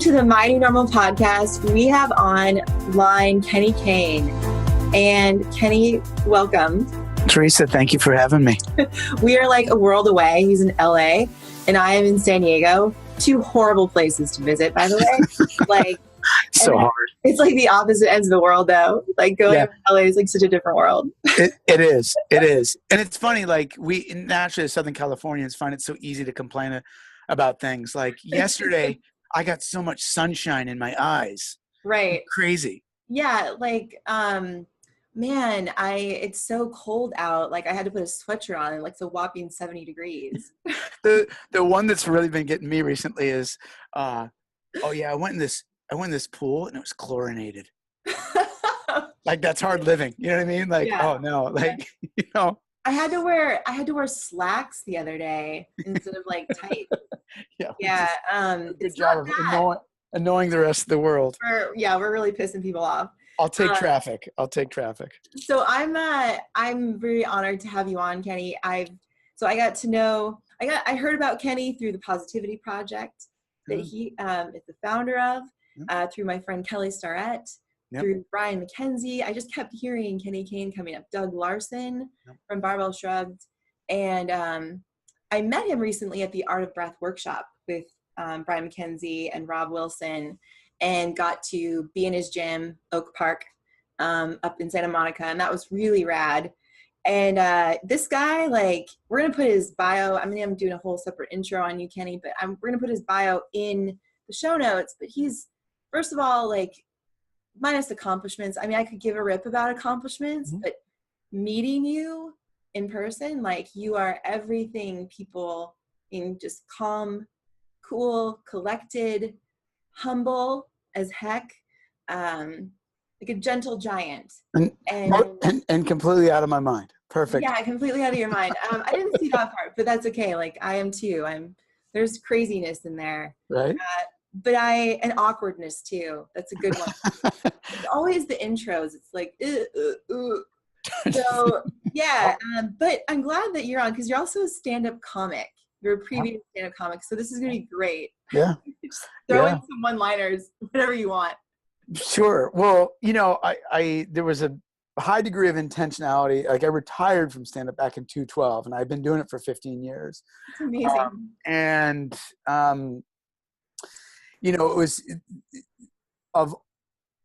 to the Mighty Normal podcast. We have online Kenny Kane. And Kenny, welcome. Teresa, thank you for having me. We are like a world away. He's in LA and I am in San Diego. Two horrible places to visit, by the way. Like, so hard. It's like the opposite ends of the world, though. Like going to LA is like such a different world. It is. And it's funny, like we naturally as Southern Californians find it so easy to complain about things. Like yesterday, I got so much sunshine in my eyes. Right. Crazy. Yeah. Like, man, it's so cold out. Like I had to put a sweatshirt on and like it's a whopping 70 degrees. The one that's really been getting me recently is, I went in this pool and it was chlorinated. Like that's hard living. You know what I mean? Like, yeah. Oh no, like, you know. I had to wear slacks the other day instead of like tights. Yeah. Good job of annoying the rest of the world. We're really pissing people off. I'll take traffic. So I'm very honored to have you on, Kenny. I heard about Kenny through the Positivity Project that he is the founder of, through my friend Kelly Starrett, through Brian McKenzie. I just kept hearing Kenny Kane coming up, Doug Larson from Barbell Shrugged. And I met him recently at the Art of Breath workshop with Brian McKenzie and Rob Wilson, and got to be in his gym, Oak Park, up in Santa Monica. And that was really rad. And this guy, like, we're going to put his bio. I mean, I'm doing a whole separate intro on you, Kenny, but we're going to put his bio in the show notes. But he's, first of all, like, minus accomplishments. I mean, I could give a rip about accomplishments, but meeting you in person, like, you are everything people in just calm, cool, collected, humble as heck, like a gentle giant, and completely out of my mind. Perfect. Yeah, completely out of your mind. I didn't see that part, but that's okay. Like I am too. There's craziness in there, right? And awkwardness too. That's a good one. It's always the intros. It's like, So yeah, but I'm glad that you're on because you're also a stand-up comic. You're a previous stand-up comic, so this is going to be great. Yeah. Throw in some one-liners, whatever you want. Sure. Well, you know, there was a high degree of intentionality. Like I retired from stand-up back in 2012, and I've been doing it for 15 years. That's amazing. You know,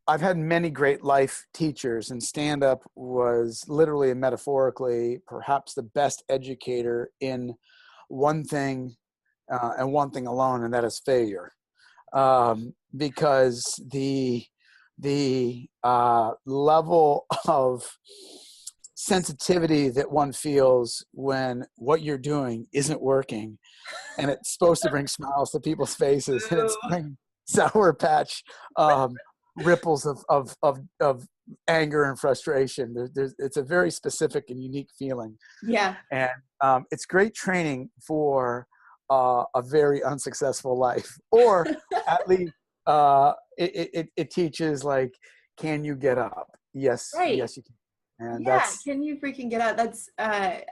I've had many great life teachers, and stand-up was literally and metaphorically perhaps the best educator in one thing and one thing alone, and that is failure. Because the level of sensitivity that one feels when what you're doing isn't working, and it's supposed to bring smiles to people's faces, and it's bringing sour patch ripples of anger and frustration. It's a very specific and unique feeling. Yeah. And it's great training for a very unsuccessful life, or at least it teaches, like, can you get up? Yes. Right. Yes, you can. And can you freaking get up? That's I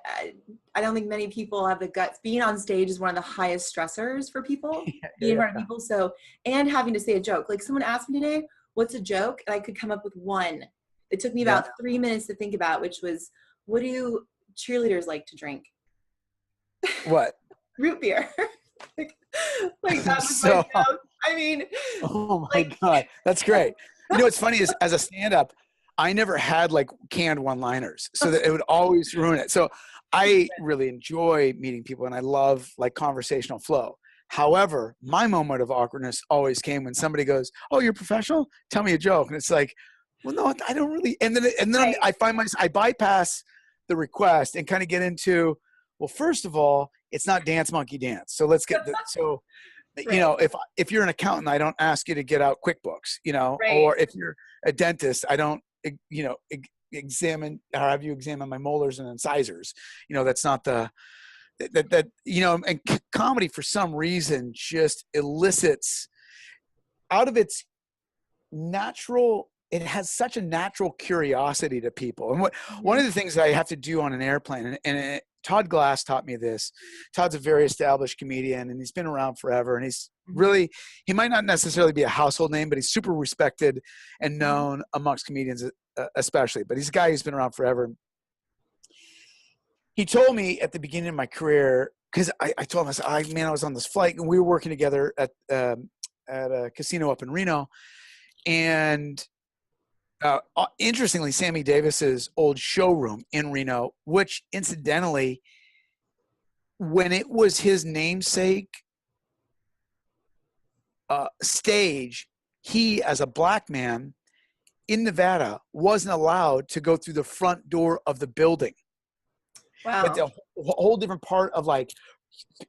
don't think many people have the guts. Being on stage is one of the highest stressors for people. Being in front of people. So, and having to say a joke. Like someone asked me today, what's a joke? And I could come up with one. It took me about 3 minutes to think about, which was, what do cheerleaders like to drink? What? Root beer. like that was my joke. I mean, oh my God, that's great. You know, what's funny is, as a stand-up, I never had like canned one-liners, so that it would always ruin it. So I really enjoy meeting people, and I love like conversational flow. However, my moment of awkwardness always came when somebody goes, "Oh, you're professional? Tell me a joke." And it's like, well, no, I don't really. And then I find I bypass the request and kind of get into, well, first of all, it's not Dance Monkey Dance. So let's get you know, if you're an accountant, I don't ask you to get out QuickBooks, you know, or if you're a dentist, I don't, you know, have you examine my molars and incisors. You know, that's not that, you know, and comedy for some reason just elicits out of its natural, it has such a natural curiosity to people. And one of the things that I have to do on an airplane, Todd Glass taught me this. Todd's a very established comedian, and he's been around forever, and he's really, he might not necessarily be a household name, but he's super respected and known amongst comedians, especially. But he's a guy who's been around forever. He told me at the beginning of my career, because I told him, I said, man, I was on this flight and we were working together at a casino up in Reno. And interestingly, Sammy Davis's old showroom in Reno, which incidentally, when it was his namesake stage, he, as a black man in Nevada, wasn't allowed to go through the front door of the building. Wow. It's a whole different part of like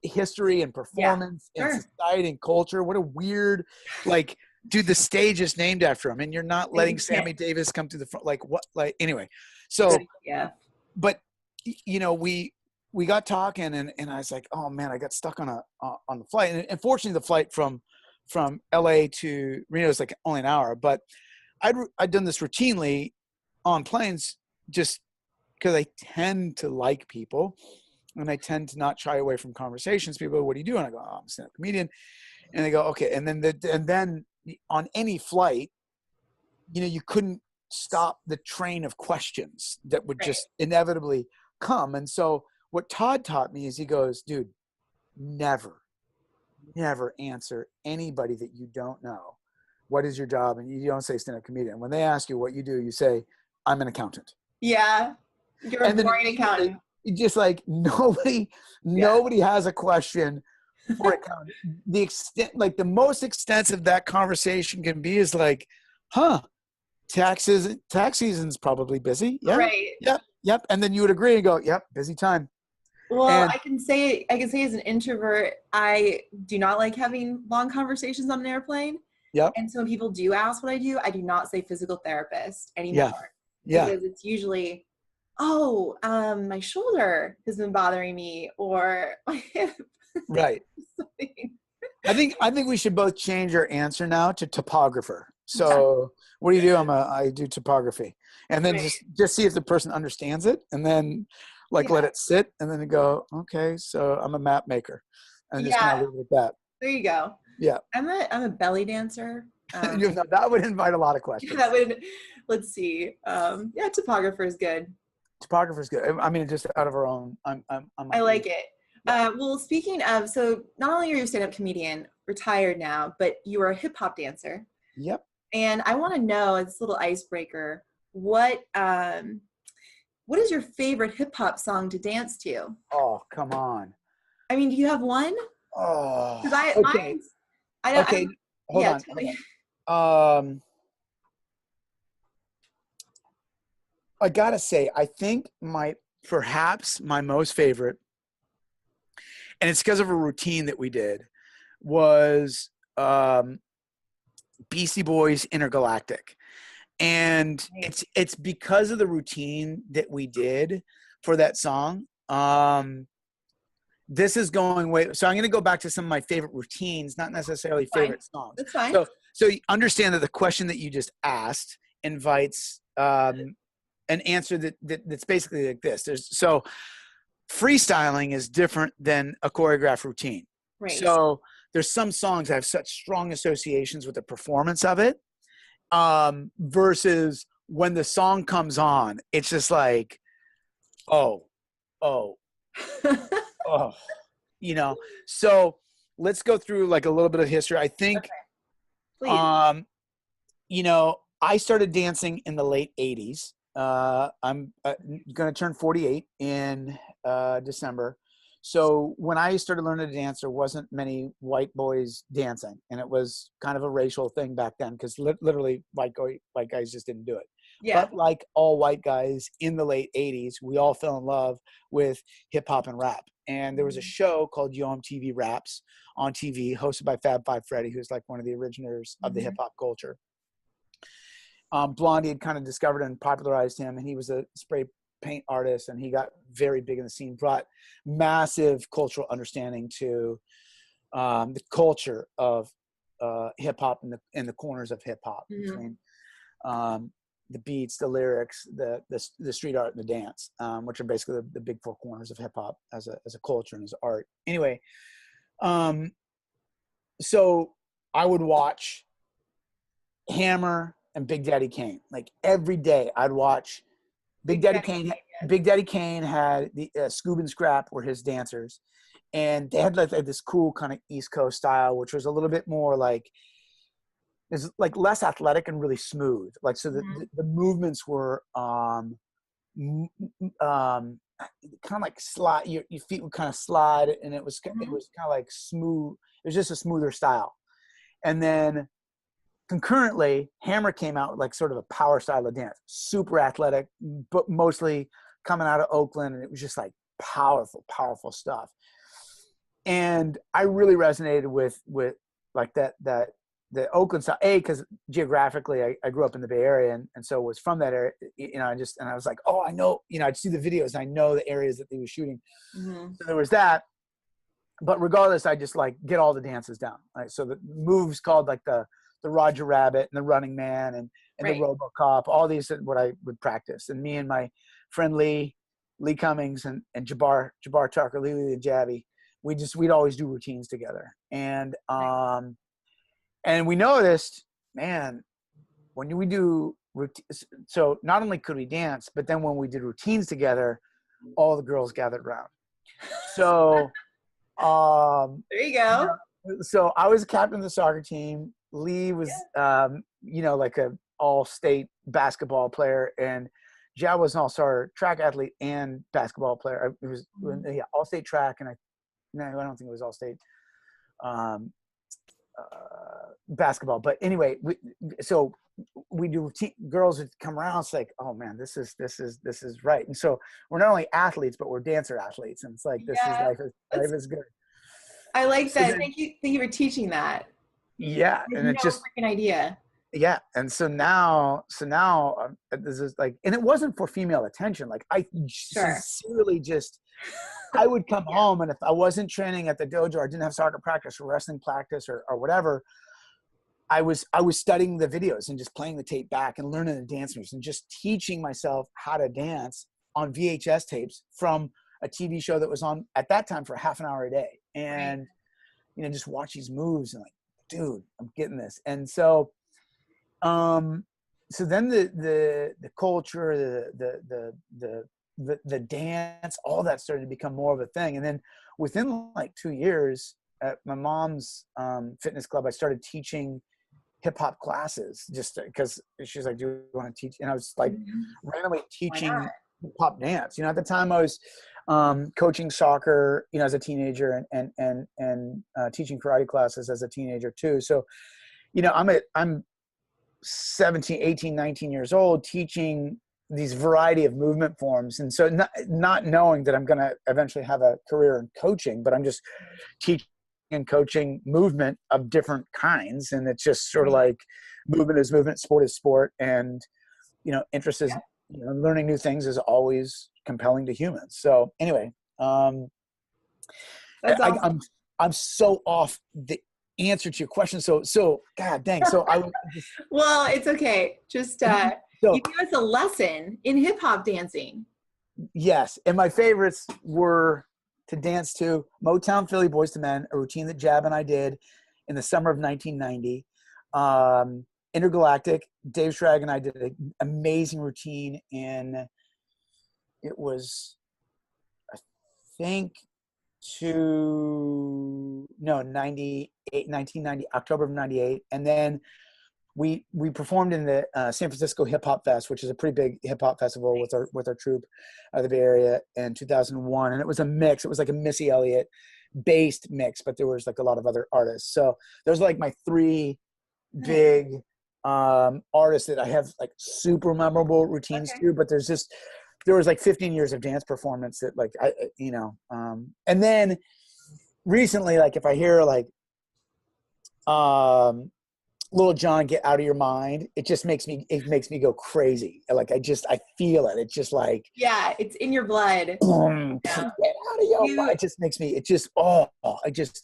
history and performance and society and culture. What a weird, like, dude, the stage is named after him and you're not letting Sammy Davis come to the front. Like what, like, anyway. So, but you know, we got talking and I was like, oh man, I got stuck on the flight. And fortunately the flight from LA to Reno is like only an hour, but I'd done this routinely on planes just because I tend to like people and I tend to not shy away from conversations. People go, what do you do? And I go, oh, I'm a stand-up comedian. And they go, okay. And then on any flight, you know, you couldn't stop the train of questions that would just inevitably come. And so what Todd taught me is he goes, dude, never answer anybody that you don't know. What is your job? And you don't say stand-up comedian. When they ask you what you do, you say, I'm an accountant. Yeah. You're a boring accountant. Just like nobody has a question for accounting. The extent, like the most extensive that conversation can be is like, tax season's probably busy. Yeah. Right. Yep. And then you would agree and go, yep, busy time. Well, and I can say as an introvert, I do not like having long conversations on an airplane. Yep. And so when people do ask what I do, I do not say physical therapist anymore. Yeah. Because it's usually, my shoulder has been bothering me or my hip. Right. I think we should both change our answer now to topographer. So what do you do? I do topography. And then just see if the person understands it and then let it sit and then go, okay, so I'm a map maker. And just kind of leave it at that. There you go. Yeah. I'm a belly dancer. That would invite a lot of questions. Let's see. Topographer is good. Topographer is good. I mean, just out of our own. I like it. Well, speaking of, so not only are you a stand-up comedian, retired now, but you are a hip hop dancer. Yep. And I want to know, as a little icebreaker, what is your favorite hip hop song to dance to? Oh, come on. I mean, do you have one? Oh. Okay. Hold on. I gotta say, I think perhaps my most favorite, and it's because of a routine that we did, was Beastie Boys Intergalactic. And it's because of the routine that we did for that song. This is going way. So I'm going to go back to some of my favorite routines, not necessarily favorite songs. That's fine. So you understand that the question that you just asked invites an answer that's basically like this. So freestyling is different than a choreographed routine. Right. So there's some songs that have such strong associations with the performance of it, versus when the song comes on, it's just like, oh, you know. So let's go through like a little bit of history. I think, you know, I started dancing in the late 80s. I'm going to turn 48 in December. So when I started learning to dance, there wasn't many white boys dancing, and it was kind of a racial thing back then because literally white guys just didn't do it. Yeah. But like all white guys in the late 80s, we all fell in love with hip hop and rap. And there was a show called Yo MTV Raps on TV, hosted by Fab Five Freddy, who's like one of the originators of the hip hop culture. Blondie had kind of discovered and popularized him, and he was a spray paint artist, and he got very big in the scene, brought massive cultural understanding to the culture of hip hop and the corners of hip hop, between the beats, the lyrics, the street art, and the dance, which are basically the big four corners of hip hop as a culture and as art. Anyway, so I would watch Hammer and Big Daddy Kane. Like every day I'd watch Big Daddy Kane. Big Daddy Kane had the Scoob and Scrap were his dancers. And they had like this cool kind of East Coast style, which was a little bit more like, is like less athletic and really smooth. Like, so the movements were kind of like slide, your feet would kind of slide, and it was kind of like smooth. It was just a smoother style. And then concurrently, Hammer came out with like sort of a power style of dance, super athletic, but mostly coming out of Oakland, and it was just like powerful stuff. And I really resonated with like that the Oakland style, because geographically I grew up in the Bay Area, and so was from that area, you know. And I was like, oh, I know, you know, I'd see the videos and I know the areas that they were shooting. So there was that. But regardless, I just like get all the dances down. Right? So the moves called like the Roger Rabbit and the Running Man and the RoboCop, all these are what I would practice. And me and my friend Lee Cummings and Jabbar Tucker, Lee and Jabby, we'd always do routines together. And and we noticed, man, when we do so not only could we dance, but then when we did routines together, all the girls gathered around. So there you go. So I was captain of the soccer team. Lee was you know, like a all-state basketball player, and Jab was an all-star track athlete and basketball player. It was all-state track, and I don't think it was all-state basketball. But anyway, we do girls would come around. It's like, oh man, this is right. And so we're not only athletes, but we're dancer athletes, and it's like this is life is good. I like that. Thank you for teaching that. Yeah, and it's just freaking idea. Yeah, and so now this is like, and it wasn't for female attention. Like I sincerely just, I would come home, and if I wasn't training at the dojo, or I didn't have soccer practice or wrestling practice or whatever, I was studying the videos and just playing the tape back and learning the dance moves and just teaching myself how to dance on VHS tapes from a TV show that was on at that time for half an hour a day. And, you know, just watch these moves and like, dude, I'm getting this. And so, so then the culture, the dance, all that started to become more of a thing. And then within like 2 years at my mom's fitness club, I started teaching hip hop classes just because she's like, do you want to teach? And I was like randomly teaching hip hop dance. You know, at the time I was coaching soccer, you know, as a teenager, and teaching karate classes as a teenager too. So, you know, I'm 17, 18, 19 years old teaching these variety of movement forms. And so not knowing that I'm going to eventually have a career in coaching, but I'm just teaching and coaching movement of different kinds. And it's just sort of like movement is movement, sport is sport. And, you know, interest is, you know, learning new things is always compelling to humans. So anyway, I'm so off the answer to your question. So God dang. So I would just, well, it's okay. Just you give us a lesson in hip hop dancing. Yes. And my favorites were to dance to Motown Philly Boys to Men, a routine that Jab and I did in the summer of 1990. Intergalactic, Dave Schrag and I did an amazing routine in, it was, I think, 1990, October of 98. And then we performed in the San Francisco Hip Hop Fest, which is a pretty big hip hop festival with our troupe out of the Bay Area in 2001. And it was a mix. It was like a Missy Elliott based mix, but there was like a lot of other artists. So those are like my three big artists that I have like super memorable routines to, but there was like 15 years of dance performance that like, and then recently, like if I hear like, Little John, Get Out of Your Mind, it makes me go crazy. Like I feel it. It's just like, yeah, it's in your blood. Boom, get out of your mind. It just makes me, I just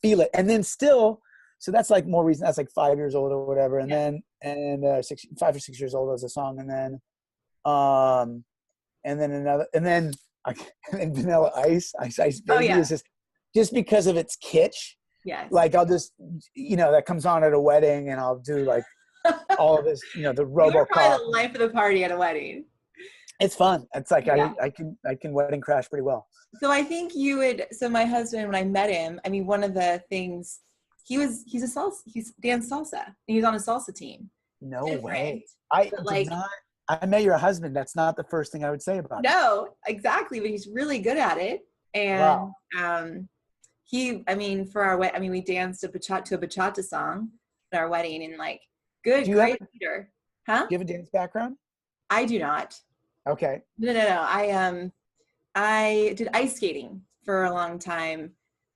feel it. And then still, so that's like more recent. That's like 5 years old or whatever. And then, 5 or 6 years old as a song. And then another, and then Vanilla Ice Baby is just because of its kitsch. Yes. Like I'll just, that comes on at a wedding, and I'll do like all of this, the You're RoboCop. probably the life of the party at a wedding. It's fun. It's like, Yeah. I can wedding crash pretty well. So I think you would, so my husband, when I met him, I mean, one of the things, he's danced salsa. And he was on a salsa team. No Different, way. I met your husband. That's not the first thing I would say about him. No, exactly. But he's really good at it. And for our wedding, we danced to a bachata song at our wedding, and like, great leader. Huh? Do you have a dance background? I do not. Okay. No. I did ice skating for a long time.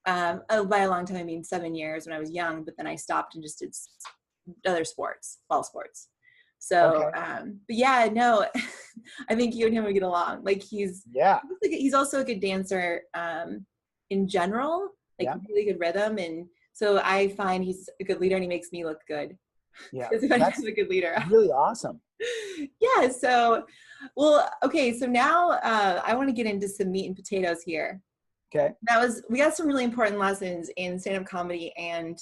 By a long time, I mean 7 years when I was young, but then I stopped and just did other sports, fall sports. So, okay. But yeah, no, I think you and him would get along. Like he's also a good dancer, in general, like really good rhythm. And so I find he's a good leader, and he makes me look good. Yeah. That's a good leader. Really awesome. Yeah. So, well, okay. So now, I want to get into some meat and potatoes here. Okay. We got some really important lessons in stand-up comedy and,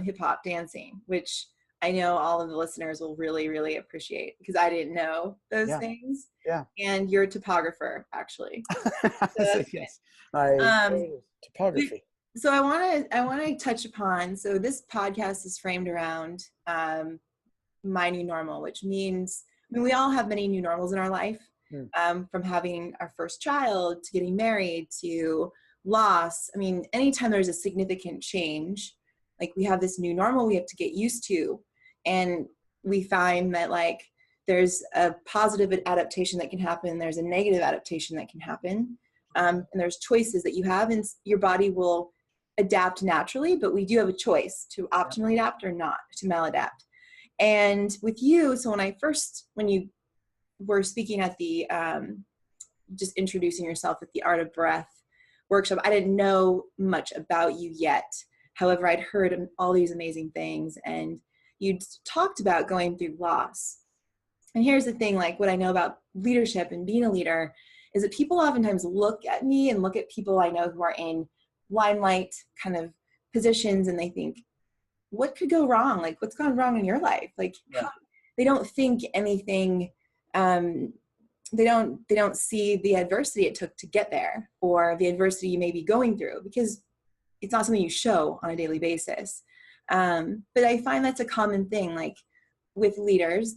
hip hop dancing, which I know all of the listeners will really, really appreciate, because I didn't know those things. Yeah. And you're a topographer, actually. So yes. Topography. So I want to touch upon, so this podcast is framed around, my new normal, which means, we all have many new normals in our life, from having our first child to getting married to loss. Anytime there's a significant change, like we have this new normal we have to get used to. And we find that like there's a positive adaptation that can happen. There's a negative adaptation that can happen. And there's choices that you have, and your body will adapt naturally, but we do have a choice to optimally adapt or not, to maladapt. And with you, so when you were speaking at the, just introducing yourself at the Art of Breath workshop, I didn't know much about you yet. However, I'd heard all these amazing things, and you'd talked about going through loss. And here's the thing, like what I know about leadership and being a leader is that people oftentimes look at me and look at people I know who are in limelight kind of positions, and they think, what could go wrong? Like, what's gone wrong in your life? Like, they don't think anything, they don't see the adversity it took to get there, or the adversity you may be going through, because it's not something you show on a daily basis. But I find that's a common thing. Like with leaders,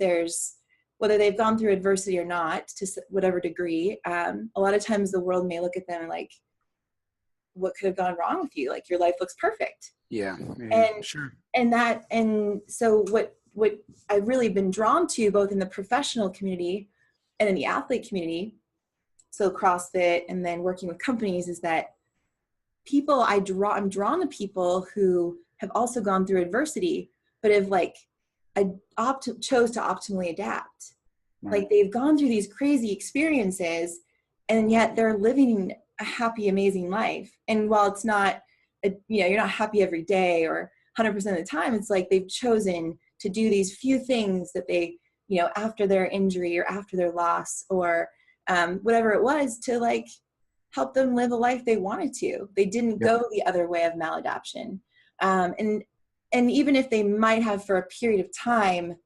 whether they've gone through adversity or not, to whatever degree, a lot of times the world may look at them like, what could have gone wrong with you? Like your life looks perfect. Yeah. And sure. And so what I've really been drawn to, both in the professional community and in the athlete community, so CrossFit and then working with companies, is that I'm drawn to people who have also gone through adversity, but have like chose to optimally adapt. Right. Like they've gone through these crazy experiences, and yet they're living a happy, amazing life. And while it's not, you're not happy every day or 100% of the time, it's like they've chosen to do these few things that they, after their injury or after their loss or whatever it was, to like help them live a life they wanted to. They didn't go the other way of maladaptation. And even if they might have for a period of time,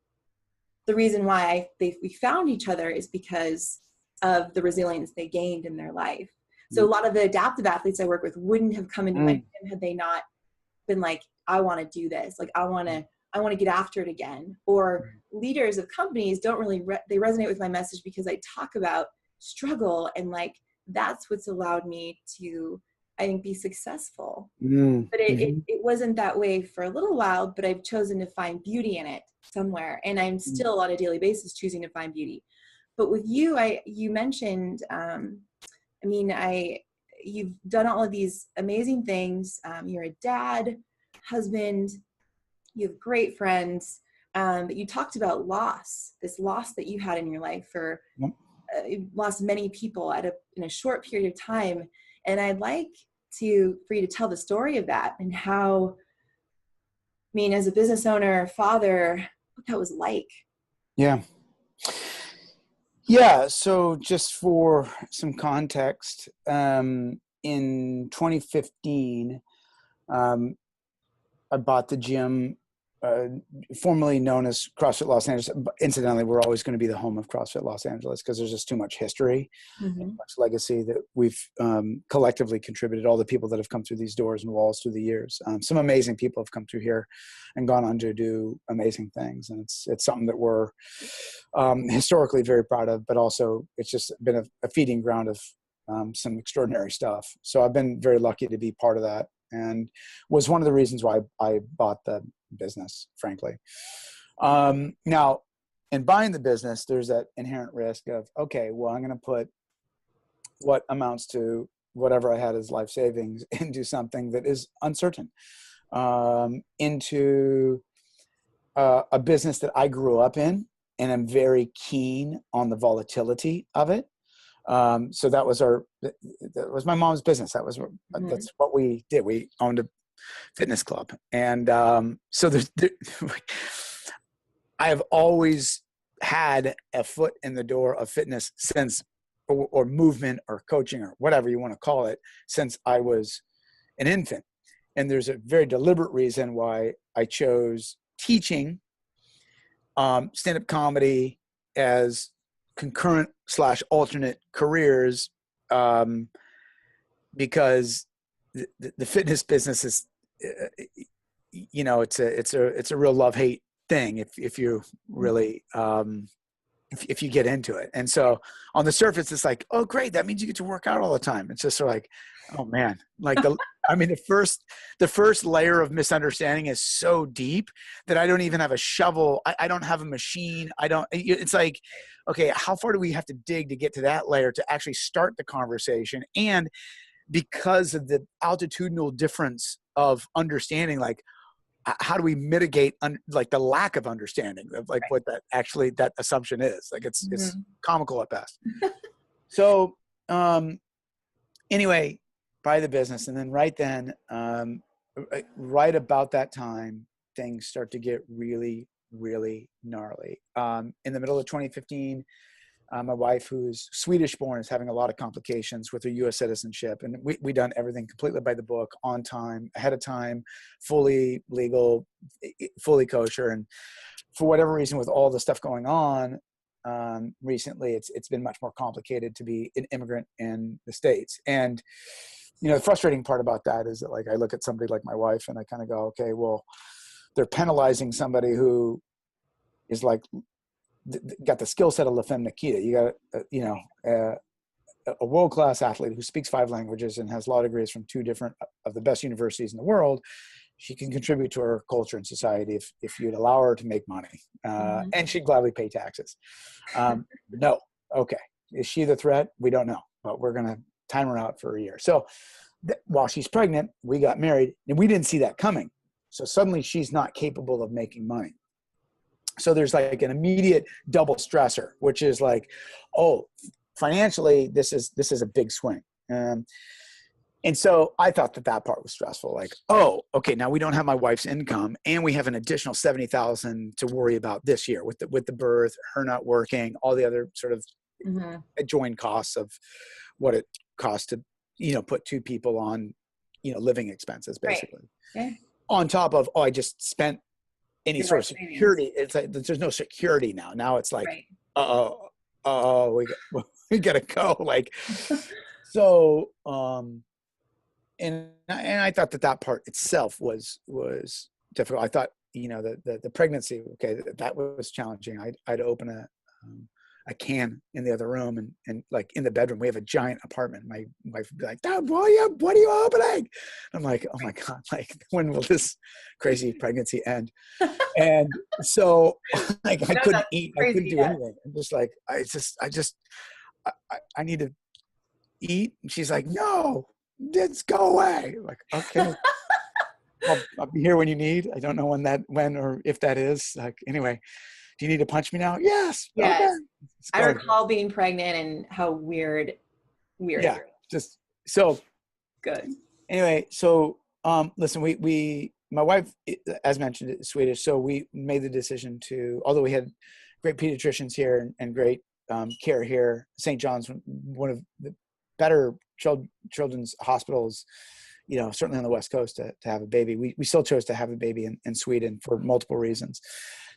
the reason why we found each other is because of the resilience they gained in their life. So a lot of the adaptive athletes I work with wouldn't have come into my gym had they not been like, I want to do this. Like, I want to get after it again. Or leaders of companies don't really, they resonate with my message because I talk about struggle, and like, that's what's allowed me to, I think, be successful. But it wasn't that way for a little while, but I've chosen to find beauty in it somewhere. And I'm still on a daily basis choosing to find beauty. But with you, you mentioned, you've done all of these amazing things. You're a dad, husband, you have great friends. But you talked about loss, this loss that you had in your life you lost many people in a short period of time. And I'd like for you to tell the story of that, and how, as a business owner, father, what that was like. Yeah. Yeah. So just for some context, in 2015, I bought the gym, formerly known as CrossFit Los Angeles. Incidentally, we're always going to be the home of CrossFit Los Angeles because there's just too much history, and much legacy that we've collectively contributed. All the people that have come through these doors and walls through the years. Some amazing people have come through here and gone on to do amazing things, and it's something that we're historically very proud of. But also, it's just been a feeding ground of some extraordinary stuff. So I've been very lucky to be part of that, and was one of the reasons why I bought the business, frankly. Now, in buying the business, there's that inherent risk of, okay, well, I'm going to put what amounts to whatever I had as life savings into something that is uncertain, into a business that I grew up in, and I'm very keen on the volatility of it. So that was my mom's business. That's what we did. We owned a fitness club. And so I have always had a foot in the door of fitness since, or movement or coaching or whatever you want to call it, since I was an infant. And there's a very deliberate reason why I chose teaching stand-up comedy as concurrent / alternate careers, because the fitness business is, it's a real love-hate thing if you really if you get into it. And so on the surface, it's like, oh great, that means you get to work out all the time. It's just sort of like, oh man, like the first layer of misunderstanding is so deep that I don't even have a shovel. I don't have a machine. It's like, okay, how far do we have to dig to get to that layer to actually start the conversation? And because of the altitudinal difference of understanding, like, how do we mitigate like the lack of understanding of like what that assumption is? Like it's comical at best. So anyway, buy the business. And then right about that time, things start to get really, really gnarly. In the middle of 2015, my wife, who's Swedish born, is having a lot of complications with her U.S. citizenship. And we done everything completely by the book, on time, ahead of time, fully legal, fully kosher. And for whatever reason, with all the stuff going on recently, it's been much more complicated to be an immigrant in the States. And, the frustrating part about that is that, like, I look at somebody like my wife and I kind of go, okay, well, they're penalizing somebody who is like, got the skill set of La Femme Nikita. You got, a world-class athlete who speaks 5 languages and has law degrees from 2 different of the best universities in the world. She can contribute to her culture and society if you'd allow her to make money, and she'd gladly pay taxes. No. Okay. Is she the threat? We don't know, but we're going to time her out for a year. So while she's pregnant, we got married and we didn't see that coming. So suddenly she's not capable of making money. So there's like an immediate double stressor, which is like, oh, financially, this is a big swing. And so I thought that part was stressful. Like, oh, okay, now we don't have my wife's income and we have an additional $70,000 to worry about this year with the birth, her not working, all the other sort of adjoined costs of what it costs to, put 2 people on, living expenses, basically. Right. Okay. On top of, I just spent any sort of security. It's like there's no security now. Now it's like, we gotta go. Like, so, and I thought that part itself was difficult. I thought, the pregnancy, okay, that was challenging. I'd open a can in the other room and like in the bedroom, we have a giant apartment. My wife would be like, Dad, what are you opening? I'm like, oh my God, like when will this crazy pregnancy end? And so like I couldn't eat, I couldn't do anything. I'm just like, I need to eat. And she's like, no, just go away. I'm like, okay. I'll be here when you need. I don't know when or if that is. Like, anyway, do you need to punch me now? Yes. Yes. Okay. I recall being pregnant and how weird. Yeah. Just so good. Anyway, so listen, my wife, as mentioned, is Swedish, so we made the decision to, although we had great pediatricians here and great care here, St. John's, one of the better children's hospitals certainly on the West Coast to have a baby. We still chose to have a baby in Sweden for multiple reasons.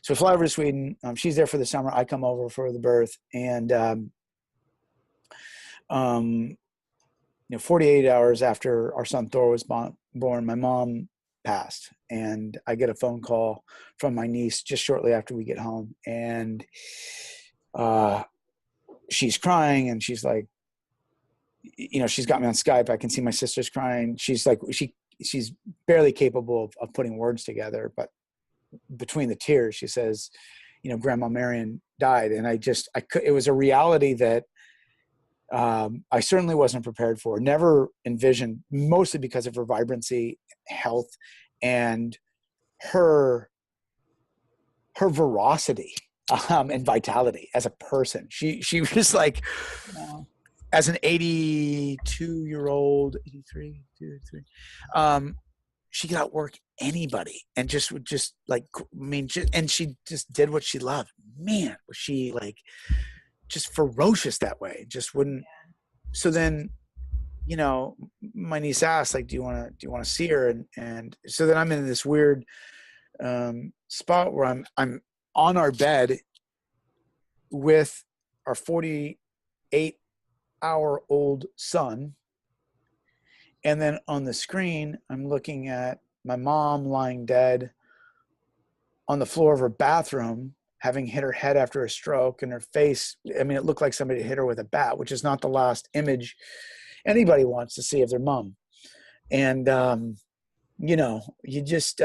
So we fly over to Sweden. She's there for the summer. I come over for the birth, and 48 hours after our son Thor was born, my mom passed, and I get a phone call from my niece just shortly after we get home, and she's crying, and she's like, she's got me on Skype. I can see my sister's crying. She's like, she's barely capable of putting words together, but between the tears, she says, Grandma Marion died. And it was a reality that I certainly wasn't prepared for, never envisioned, mostly because of her vibrancy, health, and her veracity and vitality as a person. She was like, wow. As an 82-year-old, 83, she could outwork anybody, and and she just did what she loved. Man, was she like just ferocious that way? Just wouldn't. So then, my niece asked, like, do you want to see her? And so then I'm in this weird spot where I'm on our bed with our 48-hour-old son. And then on the screen, I'm looking at my mom lying dead on the floor of her bathroom, having hit her head after a stroke, and her face, it looked like somebody hit her with a bat, which is not the last image anybody wants to see of their mom. And, you just,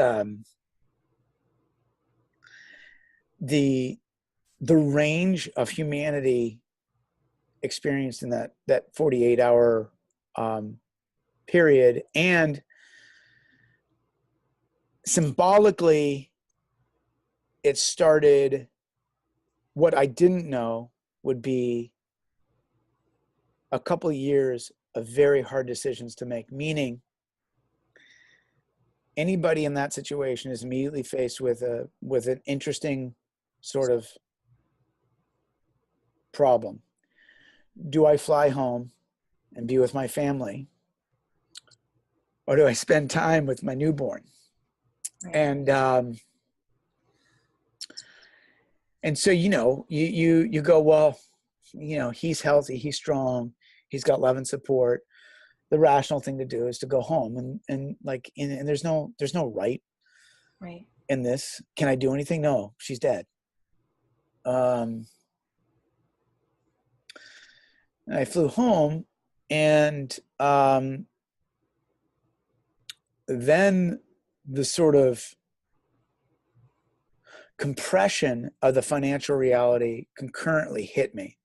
the range of humanity experienced in that 48-hour period, and symbolically, it started what I didn't know would be a couple of years of very hard decisions to make, meaning anybody in that situation is immediately faced with an interesting sort of problem. Do I fly home and be with my family, or do I spend time with my newborn? Right. And so, you go, well, he's healthy, he's strong, he's got love and support. The rational thing to do is to go home, and there's no right in this. Can I do anything? No, she's dead. And I flew home, and then the sort of compression of the financial reality concurrently hit me,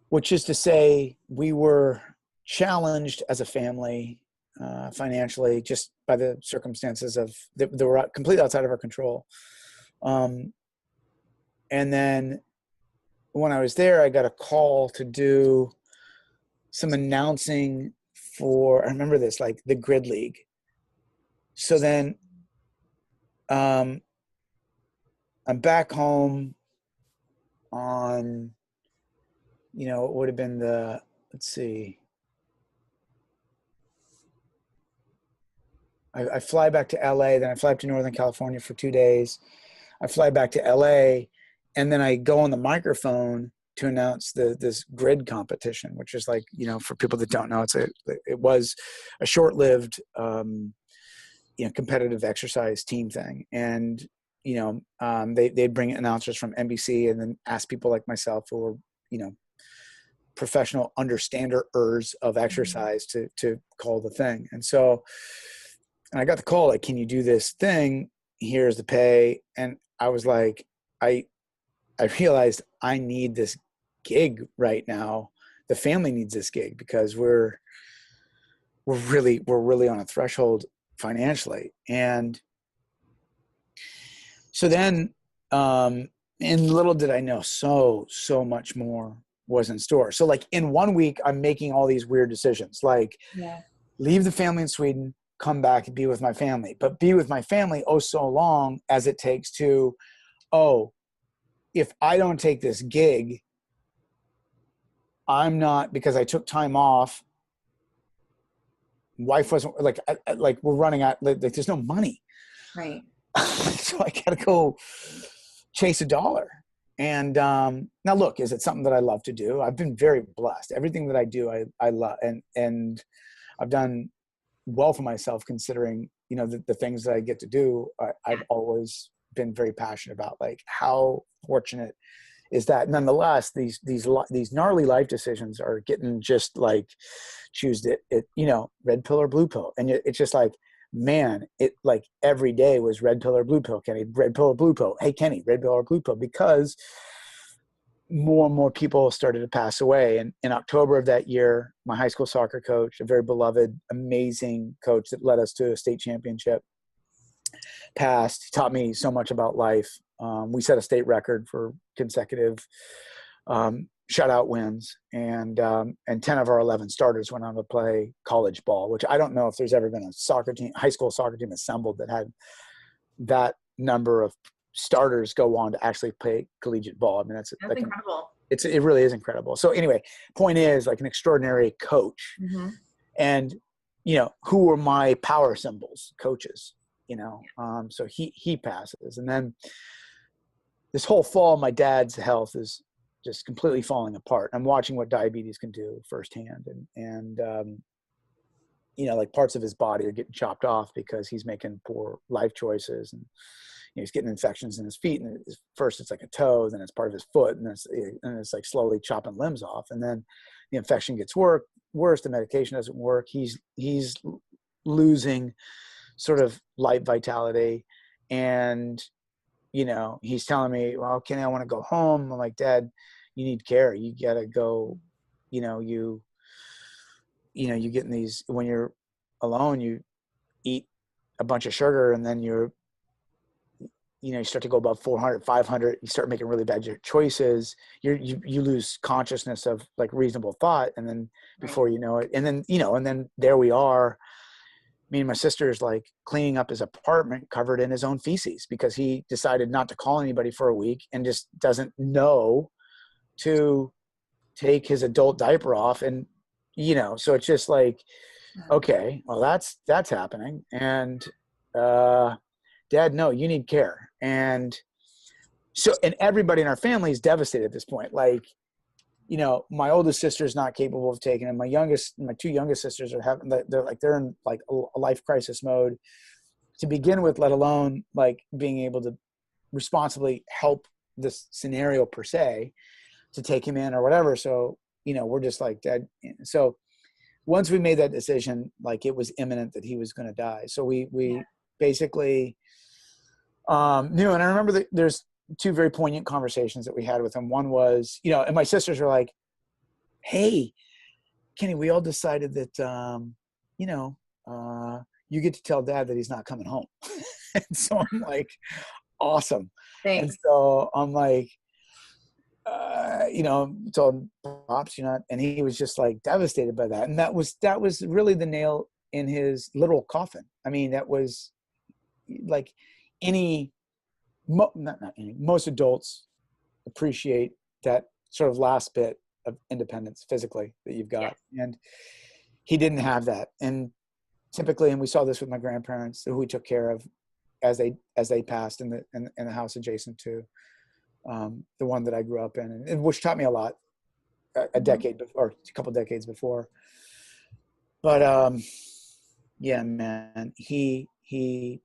which is to say, we were challenged as a family financially, just by the circumstances that were completely outside of our control. And then when I was there, I got a call to do some announcing for, I remember this, like the Grid League. So then I'm back home on, it would have been let's see. I fly back to LA, then I fly up to Northern California for 2 days. I fly back to LA, and then I go on the microphone to announce this grid competition, which is like, for people that don't know, it was a short-lived, competitive exercise team thing. And, they'd bring announcers from NBC and then ask people like myself who were, professional understanders of exercise to call the thing. And so, and I got the call, like, can you do this thing? Here's the pay. And I was like, I realized I need this gig right now. The family needs this gig because we're really on a threshold financially. And so then, and little did I know, so much more was in store. So like in 1 week, I'm making all these weird decisions, like leave the family in Sweden, come back and be with my family, but be with my family so long as it takes to, if I don't take this gig, I'm not, because I took time off, wife wasn't like, like we're running out, like there's no money. Right. So I got to go chase a dollar. And now look, is it something that I love to do? I've been very blessed. Everything that I do, I love, and I've done well for myself considering, you know, the things that I get to do. I've always been very passionate about, like, how fortunate is that. Nonetheless, these gnarly life decisions are getting just like, choose it, you know, red pill or blue pill. And it's just like, man, it like every day was red pill or blue pill, Kenny, red pill or blue pill. Hey, Kenny, red pill or blue pill, because more and more people started to pass away. And in October of that year, my high school soccer coach, a very beloved, amazing coach that led us to a state championship, passed. He taught me so much about life. We set a state record for consecutive shutout wins, and 10 of our 11 starters went on to play college ball, which I don't know if there's ever been a soccer team, high school soccer team assembled that had that number of starters go on to actually play collegiate ball. I mean, that's like incredible. It really is incredible. So anyway, point is, like, an extraordinary coach. Mm-hmm. And, you know, who were my power symbols, coaches, you know? So he passes. And then this whole fall, my dad's health is just completely falling apart. I'm watching what diabetes can do firsthand. And you know, like, parts of his body are getting chopped off because he's making poor life choices. And, you know, he's getting infections in his feet. And first it's like a toe, then it's part of his foot. And it's like slowly chopping limbs off. And then the infection gets worse. The medication doesn't work. He's losing sort of life vitality. And, you know, he's telling me, well, Kenny, I want to go home. I'm like, Dad, you need care. You got to go, you know, you get in these, when you're alone, you eat a bunch of sugar, and then you start to go above 400, 500, you start making really bad choices. You lose consciousness of, like, reasonable thought. And then before you know it, and then there we are, me and my sister's like cleaning up his apartment covered in his own feces, because he decided not to call anybody for a week and just doesn't know to take his adult diaper off. And, you know, so it's just like, okay, well, that's happening. And, Dad, no, you need care. And so, and everybody in our family is devastated at this point. Like, you know, my oldest sister is not capable of taking it. My two youngest sisters they're in like a life crisis mode to begin with, let alone like being able to responsibly help this scenario per se, to take him in or whatever. So, you know, we're just like, Dad. So once we made that decision, like, it was imminent that he was going to die. So we basically knew. And I remember that there's two very poignant conversations that we had with him. One was, you know, and my sisters were like, hey, Kenny, we all decided that, you know, you get to tell Dad that he's not coming home. And so I'm like, awesome. Thanks. And so I'm like, you know, told him, Pops, you know, and he was just like devastated by that. And that was really the nail in his literal coffin. I mean, that was like most adults appreciate that sort of last bit of independence physically that you've got. Yeah. And he didn't have that. And typically, and we saw this with my grandparents, who we took care of as they passed in the house adjacent to the one that I grew up in, and which taught me a lot a decade or a couple decades before. But yeah, man, he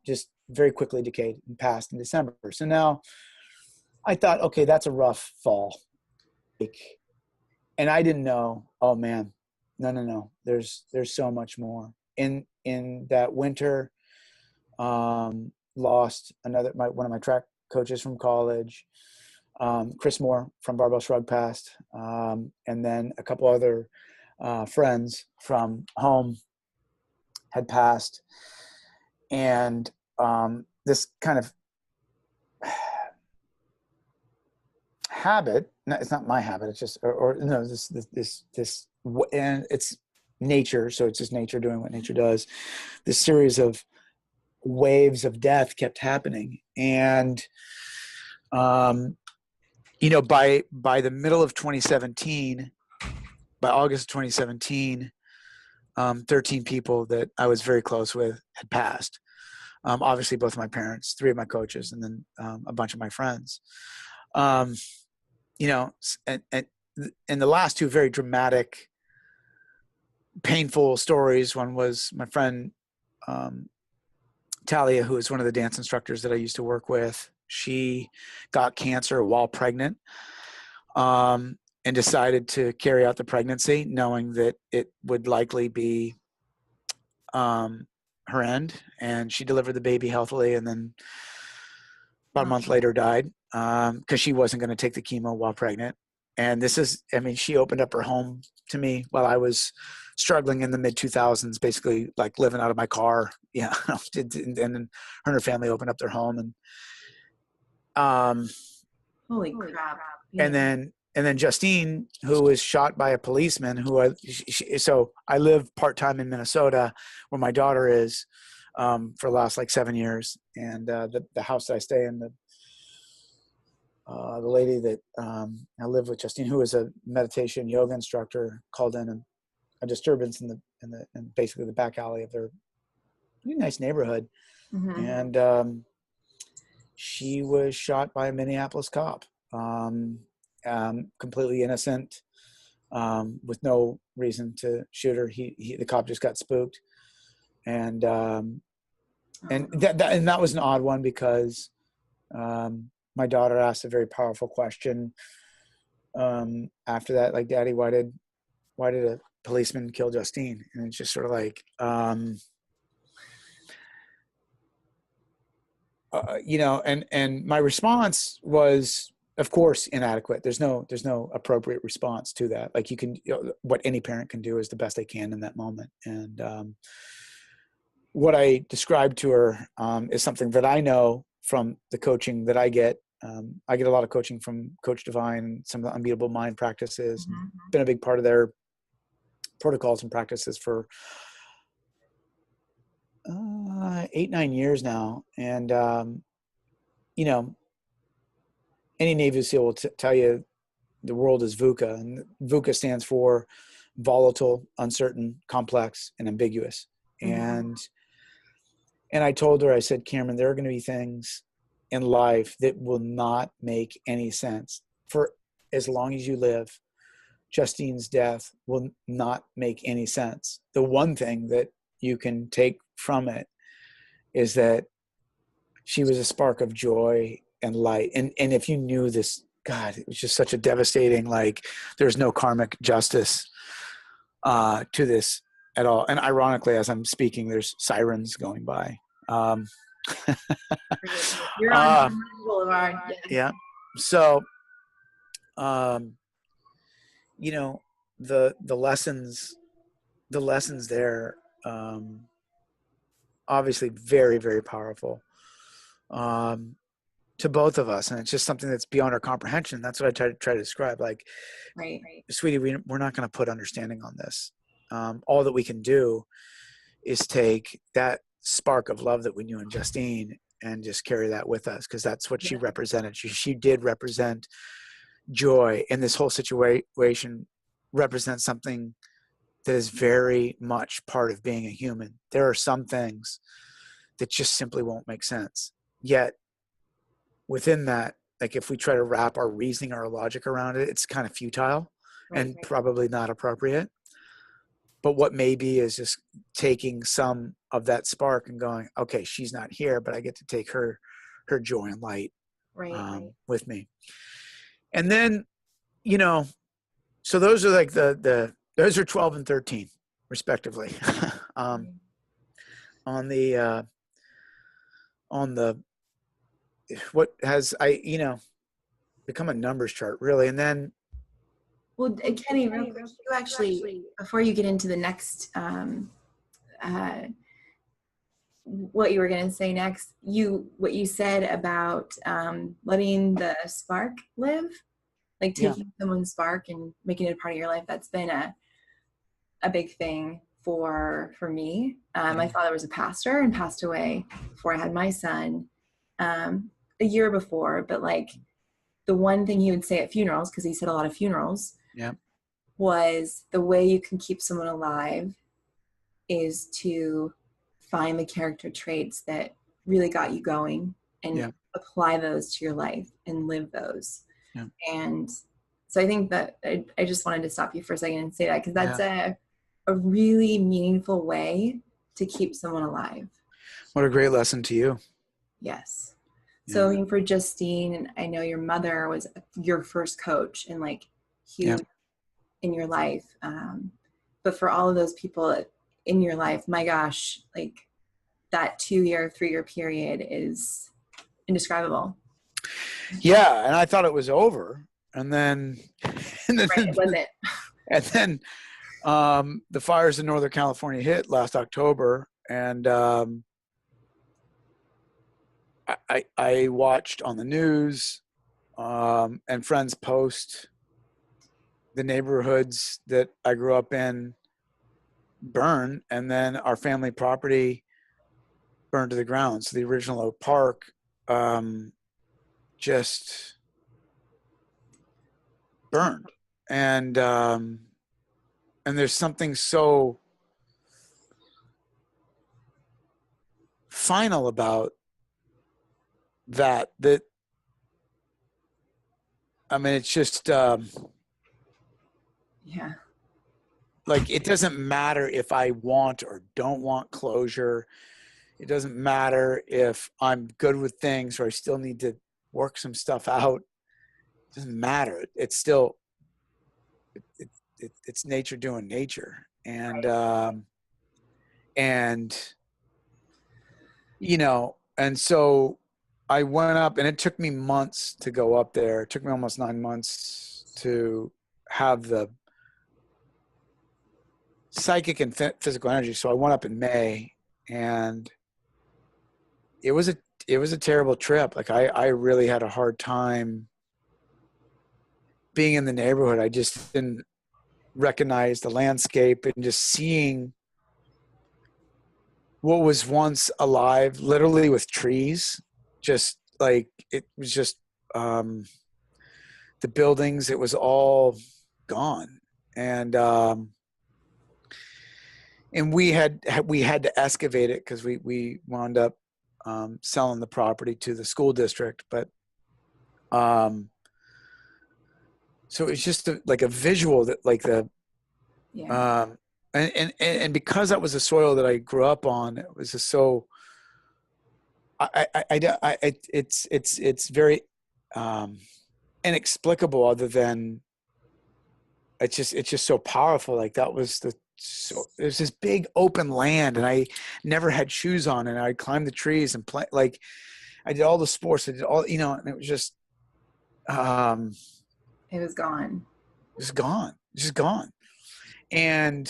just very quickly decayed and passed in December. So now I thought, okay, that's a rough fall. And I didn't know, oh man, no. There's so much more. In that winter, lost one of my track coaches from college, Chris Moore from Barbell Shrug passed, and then a couple other friends from home had passed. And this kind of habit, it's not my habit, it's just, this, and it's nature. So it's just nature doing what nature does. This series of waves of death kept happening. And, you know, by the middle of 2017, by August of 2017, 13 people that I was very close with had passed. Obviously, both of my parents, 3 of my coaches, and then a bunch of my friends. You know, and the last 2 very dramatic, painful stories. One was my friend Talia, who is one of the dance instructors that I used to work with. She got cancer while pregnant, and decided to carry out the pregnancy, knowing that it would likely be her end. And she delivered the baby healthily, and then about a month later died because she wasn't going to take the chemo while pregnant. And this is, I mean, she opened up her home to me while I was struggling in the mid 2000s, basically like living out of my car. Yeah. And then her and her family opened up their home, and holy crap. And then Justine, who was shot by a policeman, so I live part-time in Minnesota where my daughter is, for the last like 7 years. And the house that I stay in, the lady that I live with, Justine, who is a meditation yoga instructor, called in a disturbance in basically the back alley of their pretty nice neighborhood. Mm-hmm. And she was shot by a Minneapolis cop. Completely innocent, with no reason to shoot her. The cop just got spooked. And that was an odd one because my daughter asked a very powerful question after that, like, Daddy, why did a policeman kill Justine? And it's just sort of like, you know, and my response was, of course, inadequate. There's no appropriate response to that. Like, what any parent can do is the best they can in that moment. And what I described to her is something that I know from the coaching that I get. I get a lot of coaching from Coach Divine, some of the Unbeatable Mind practices. Mm-hmm. Been a big part of their protocols and practices for 8-9 years now. And you know, any Navy SEAL will tell you the world is VUCA, and VUCA stands for volatile, uncertain, complex, and ambiguous. Mm-hmm. And I told her, I said, Cameron, there are going to be things in life that will not make any sense for as long as you live. Justine's death will not make any sense. The one thing that you can take from it is that she was a spark of joy and light. And if you knew this, God, it was just such a devastating, like, there's no karmic justice to this at all. And ironically, as I'm speaking, there's sirens going by. You're on Boulevard. Yeah. So, you know, the lessons there, obviously very, very powerful. To both of us, and it's just something that's beyond our comprehension. That's what I try to describe. Like, right. Sweetie, we're not going to put understanding on this. All that we can do is take that spark of love that we knew in Justine and just carry that with us, because that's what she represented. She did represent joy, and this whole situation represents something that is very much part of being a human. There are some things that just simply won't make sense. Yet, within that, like, if we try to wrap our reasoning or our logic around it, it's kind of futile and probably not appropriate. But what may be is just taking some of that spark and going, okay, she's not here, but I get to take her joy and light with me. And then, you know, so those are like those are 12 and 13 respectively. On the what has become a numbers chart, really. And then, well, Kenny, real quick, you actually, before you get into the next what you were going to say next, what you said about letting the spark live, like taking someone's spark and making it a part of your life. That's been a big thing for me. My father was a pastor and passed away before I had my son, a year before. But like, the one thing he would say at funerals, because he said a lot of funerals, was the way you can keep someone alive is to find the character traits that really got you going and apply those to your life and live those. Yeah. And so I think that I just wanted to stop you for a second and say that, because that's a really meaningful way to keep someone alive. What a great lesson to you. Yes. So I mean, for Justine, and I know your mother was your first coach and like huge in your life. But for all of those people in your life, my gosh, like that 2-year, 3-year period is indescribable. Yeah. And I thought it was over. And then, It wasn't. And then the fires in Northern California hit last October. And I watched on the news and friends post the neighborhoods that I grew up in burn, and then our family property burned to the ground. So the original Oak Park just burned. And there's something so final about that I mean, it's just like, it doesn't matter if I want or don't want closure. It doesn't matter if I'm good with things or I still need to work some stuff out. It doesn't matter. It's still it's nature doing nature. And you know, and so I went up, and it took me months to go up there. It took me almost 9 months to have the psychic and physical energy. So I went up in May, and it was a terrible trip. Like I really had a hard time being in the neighborhood. I just didn't recognize the landscape, and just seeing what was once alive, literally with trees, just like, it was just the buildings, it was all gone. And we had to excavate it, because we wound up selling the property to the school district. But so it's just like a visual that, like, the and because that was the soil that I grew up on, it was just so it's very inexplicable, other than it's just so powerful. Like, that was there's this big open land, and I never had shoes on, and I climbed the trees and play, like, I did all the sports, I did all, you know, and it was just it was gone. It was gone. Just gone. And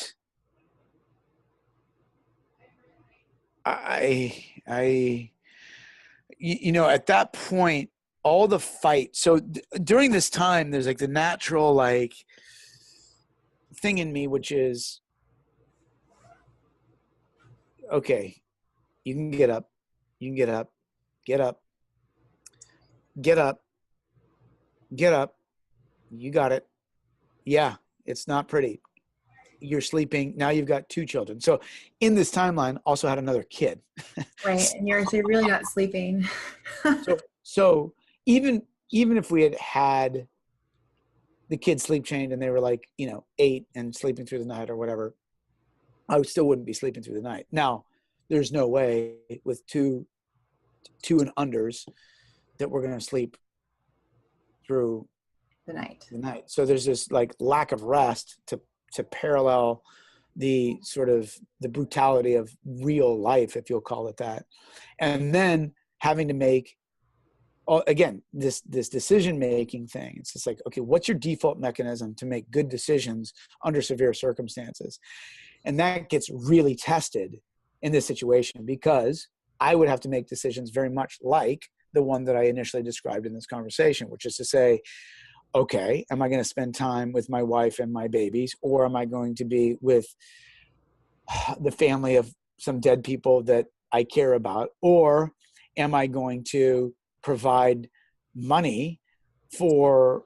you know, at that point, all the fight. So during this time, there's like the natural, like, thing in me, which is, okay, you can get up, get up, get up, you got it. Yeah, it's not pretty. You're sleeping. Now you've got 2 children. So in this timeline, also had another kid. Right. And you're really not sleeping. so even if we had the kids sleep trained, and they were like, you know, 8 and sleeping through the night or whatever, I still wouldn't be sleeping through the night. Now, there's no way with two and unders that we're going to sleep through the night. So there's this, like, lack of rest to parallel the sort of the brutality of real life, if you'll call it that. And then having to make, again, this decision-making thing. It's just like, okay, what's your default mechanism to make good decisions under severe circumstances? And that gets really tested in this situation, because I would have to make decisions very much like the one that I initially described in this conversation, which is to say, okay, am I going to spend time with my wife and my babies, or am I going to be with the family of some dead people that I care about? Or am I going to provide money for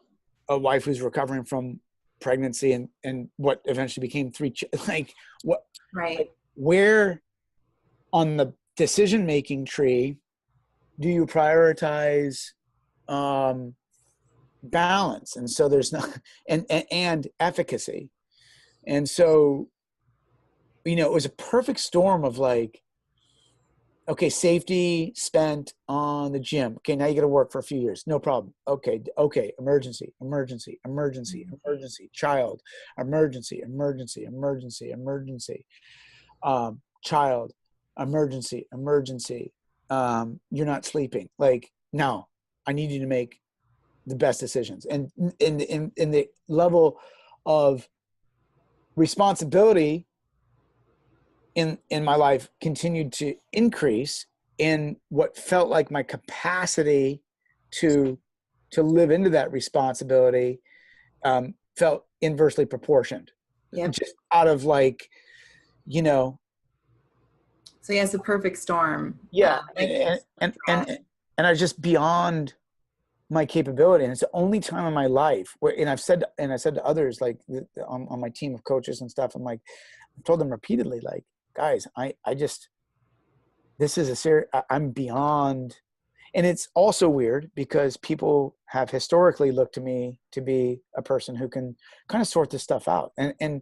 a wife who's recovering from pregnancy and what eventually became 3 like what? Right. where on the decision-making tree do you prioritize balance? And so there's not, and efficacy. And so, you know, it was a perfect storm of like, okay, safety spent on the gym. Okay, now you got to work for a few years. No problem. Okay, emergency, emergency, emergency, emergency, child, emergency, emergency, emergency, emergency, child, emergency, emergency. You're not sleeping. Like, no, I need you to make the best decisions. And in the level of responsibility in my life continued to increase in what felt like my capacity to live into that responsibility felt inversely proportioned. Yep. Just out of like, you know. So yeah, it's a perfect storm. Yeah. And I was just beyond my capability. And it's the only time in my life where, and I said to others, like on my team of coaches and stuff, I'm like, I've told them repeatedly, like, guys, this is a serious, I'm beyond. And it's also weird because people have historically looked to me to be a person who can kind of sort this stuff out. And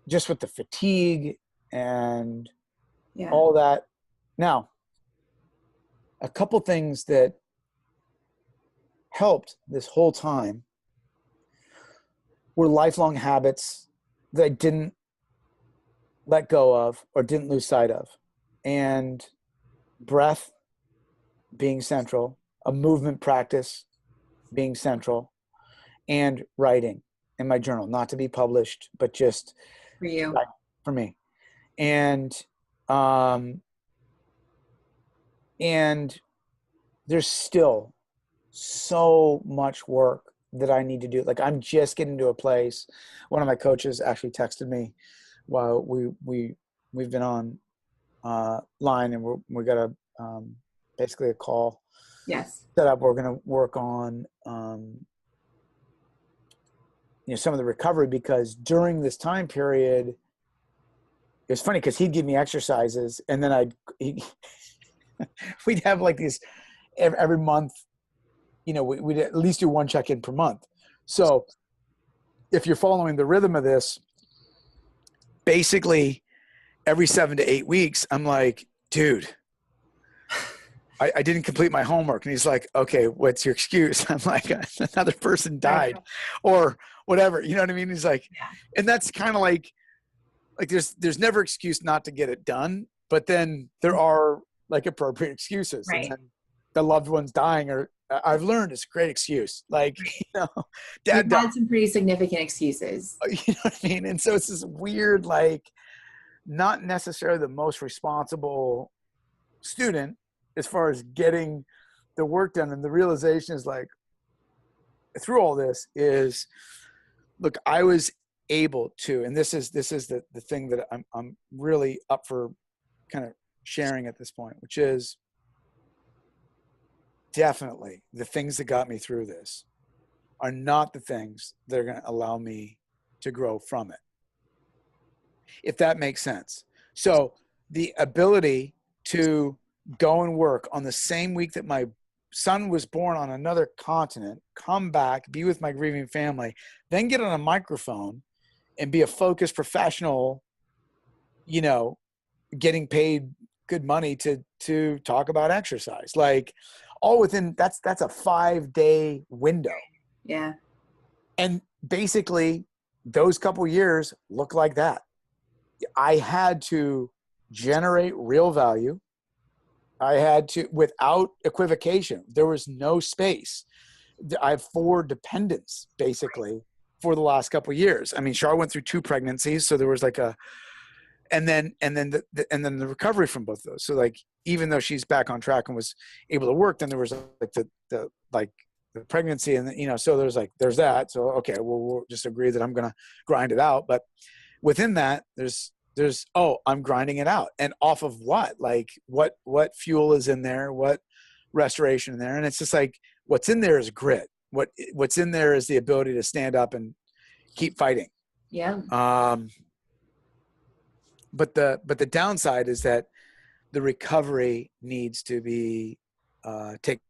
just with the fatigue and all that. Now, a couple things that helped this whole time were lifelong habits that I didn't let go of or didn't lose sight of. And breath being central, a movement practice being central, and writing in my journal, not to be published, but just for you, for me. And there's still so much work that I need to do. Like, I'm just getting to a place. One of my coaches actually texted me while we've been on line, and we got a basically a call set up. We're going to work on some of the recovery, because during this time period, it was funny because he'd give me exercises, and then we'd have like these every month. We'd at least do one check-in per month. So if you're following the rhythm of this, basically every 7 to 8 weeks, I'm like, dude, I didn't complete my homework. And he's like, okay, what's your excuse? I'm like, another person died or whatever. You know what I mean? He's like, and that's kind of like there's never excuse not to get it done, but then there are like appropriate excuses. Right. And then the loved one's dying, or I've learned it's a great excuse. Like, dad had some pretty significant excuses. You know what I mean? And so it's this weird, like, not necessarily the most responsible student as far as getting the work done. And the realization is, like, through all this is, look, I was able to, and this is the thing that I'm really up for kind of sharing at this point, which is definitely the things that got me through this are not the things that are going to allow me to grow from it, if that makes sense. So the ability to go and work on the same week that my son was born on another continent, come back, be with my grieving family, then get on a microphone and be a focused professional, getting paid good money to talk about exercise, like, all within that's a 5-day window. Yeah. And basically those couple years look like that. I had to generate real value. I had to, without equivocation, there was no space. I have 4 dependents basically for the last couple of years. I mean, Char went through 2 pregnancies. So there was like and then the recovery from both of those. So, like, even though she's back on track and was able to work, then there was like the pregnancy, and so there's that. So, okay, we'll just agree that I'm going to grind it out. But within that, there's I'm grinding it out, and off of what? Like, what fuel is in there? What restoration in there? And it's just like, what's in there is grit. What's in there is the ability to stand up and keep fighting. Yeah. but the downside is that the recovery needs to be taken.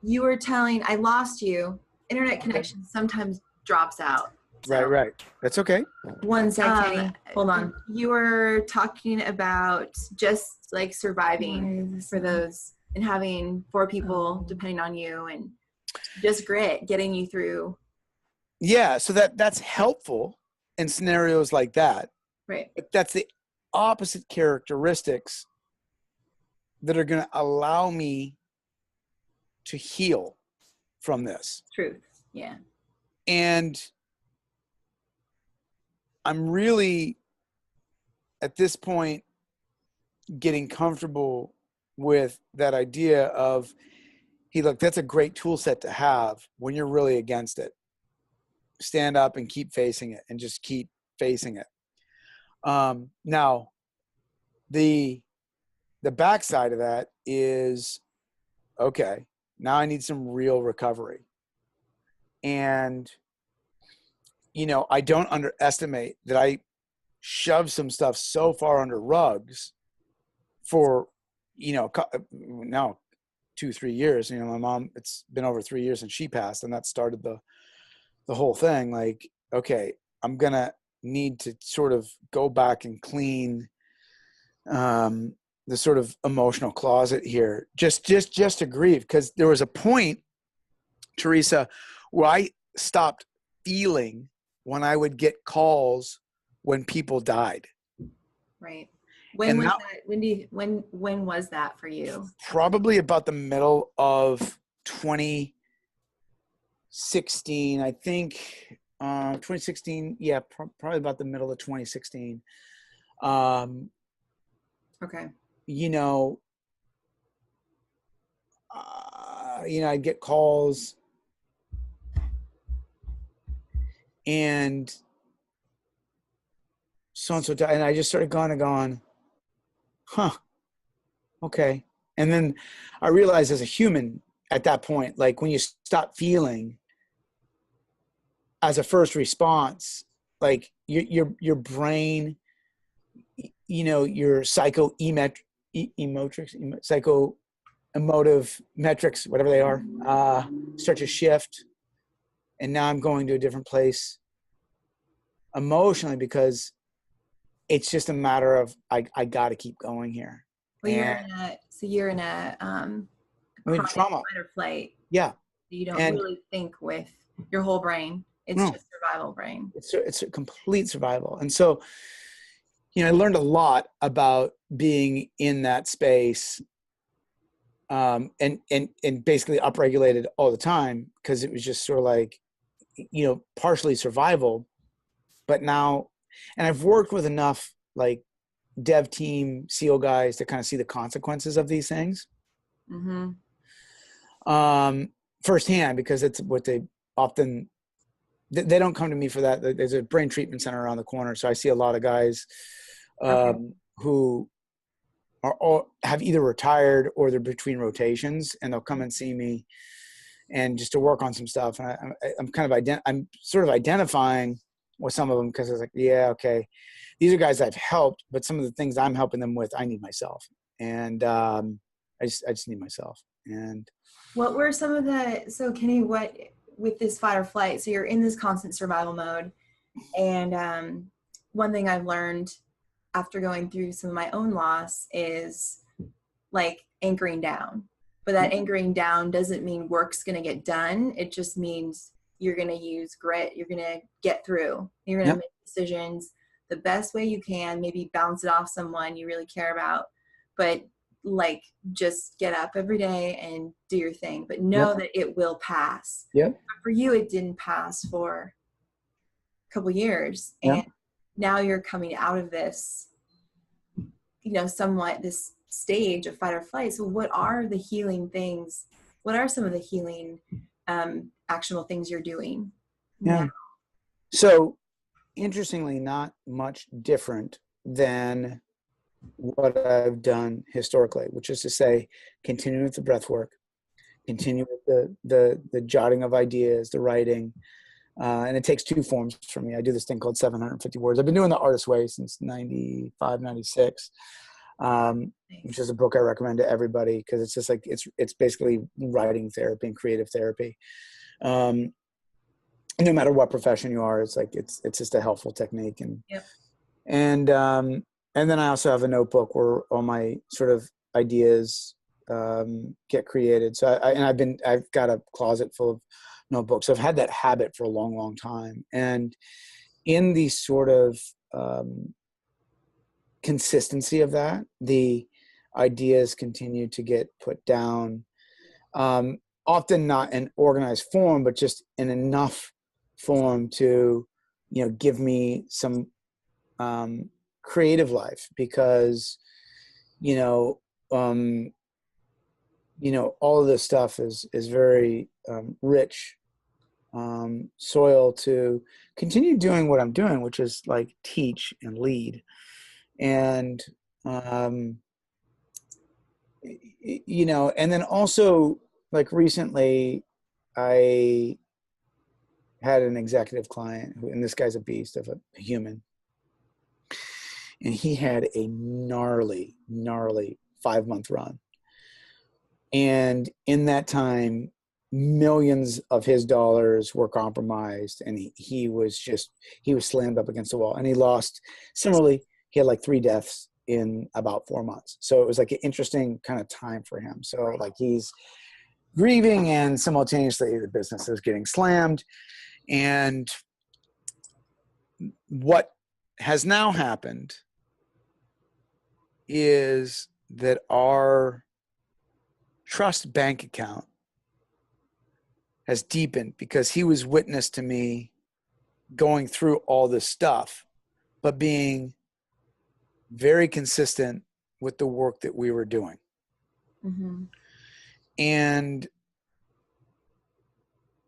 You were telling, I lost you. Internet connection sometimes drops out. So. Right. That's okay. One sec, Kenny. Hold on. You were talking about just like surviving for those and having 4 people depending on you and just grit getting you through. Yeah, so that's helpful in scenarios like that. Right. But that's the opposite characteristics that are going to allow me to heal from this. Truth. Yeah. And I'm really, at this point, getting comfortable with that idea of, hey, look, that's a great tool set to have when you're really against it. Stand up and keep facing it and just keep facing it. Now, the backside of that is, okay, now I need some real recovery. And, I don't underestimate that I shoved some stuff so far under rugs for, now 2-3 years. My mom, it's been over 3 years since she passed, and that started the whole thing. Like, okay, I'm going to need to sort of go back and clean the sort of emotional closet here, just to grieve. Because there was a point, Teresa, where I stopped feeling when I would get calls when people died. Right. When was that? When was that for you? Probably about the middle of 2016, I think. 2016, yeah, probably about the middle of 2016. Okay. I'd get calls, and so-and-so died, and I just started going, huh, okay. And then I realized as a human at that point, like when you stop feeling as a first response, like your brain, your psycho-emotive metrics, whatever they are, start to shift. And now I'm going to a different place emotionally because it's just a matter of, I got to keep going here. Well, you're in a chronic trauma. fight or flight. Yeah. You don't really think with your whole brain. It's just survival brain. It's a complete survival. And so, I learned a lot about being in that space, and basically upregulated all the time, because it was just sort of like, partially survival. But now, and I've worked with enough like dev team SEAL guys to kind of see the consequences of these things. Mm-hmm. Firsthand, because it's what they often, they don't come to me for that. There's a brain treatment center around the corner. So I see a lot of guys who have either retired or they're between rotations, and they'll come and see me and just to work on some stuff. And I'm kind of I'm sort of identifying with some of them, because it's like, yeah, okay, these are guys I've helped, but some of the things I'm helping them with, I need myself. And I just need myself. And what were some of so Kenny, what with this fight or flight, so you're in this constant survival mode. And one thing I've learned after going through some of my own loss is like anchoring down. But that anchoring down doesn't mean work's going to get done. It just means you're going to use grit. You're going to get through. You're going to make decisions the best way you can, maybe bounce it off someone you really care about, but like just get up every day and do your thing, but know that it will pass. For you, it didn't pass for a couple years. And now you're coming out of this, somewhat this stage of fight or flight. So what are the healing things? What are some of the healing actionable things you're doing now? So interestingly, not much different than what I've done historically, which is to say, continue with the breath work, continue with the jotting of ideas, the writing, And it takes two forms for me. I do this thing called 750 words. I've been doing The Artist's Way since 95, 96, which is a book I recommend to everybody because it's just like, it's basically writing therapy and creative therapy. No matter what profession you are, it's like, it's just a helpful technique. And, yep. and then I also have a notebook where all my sort of ideas get created. So I've got a closet full of notebooks. I've had that habit for a long, long time. And in the sort of consistency of that, the ideas continue to get put down, often not in organized form, but just in enough form to, give me some creative life, because, all of this stuff is very rich soil to continue doing what I'm doing, which is like teach and lead. And, and then also, like, recently I had an executive client and this guy's a beast of a human. And he had a gnarly 5-month run. And in that time, millions of his dollars were compromised, and he was slammed up against the wall, and he lost. Similarly, he had like 3 deaths in about 4 months. So it was like an interesting kind of time for him. So like he's grieving, and simultaneously the business is getting slammed. And what has now happened is that our trust bank account has deepened because he was witness to me going through all this stuff, but being very consistent with the work that we were doing. Mm-hmm. And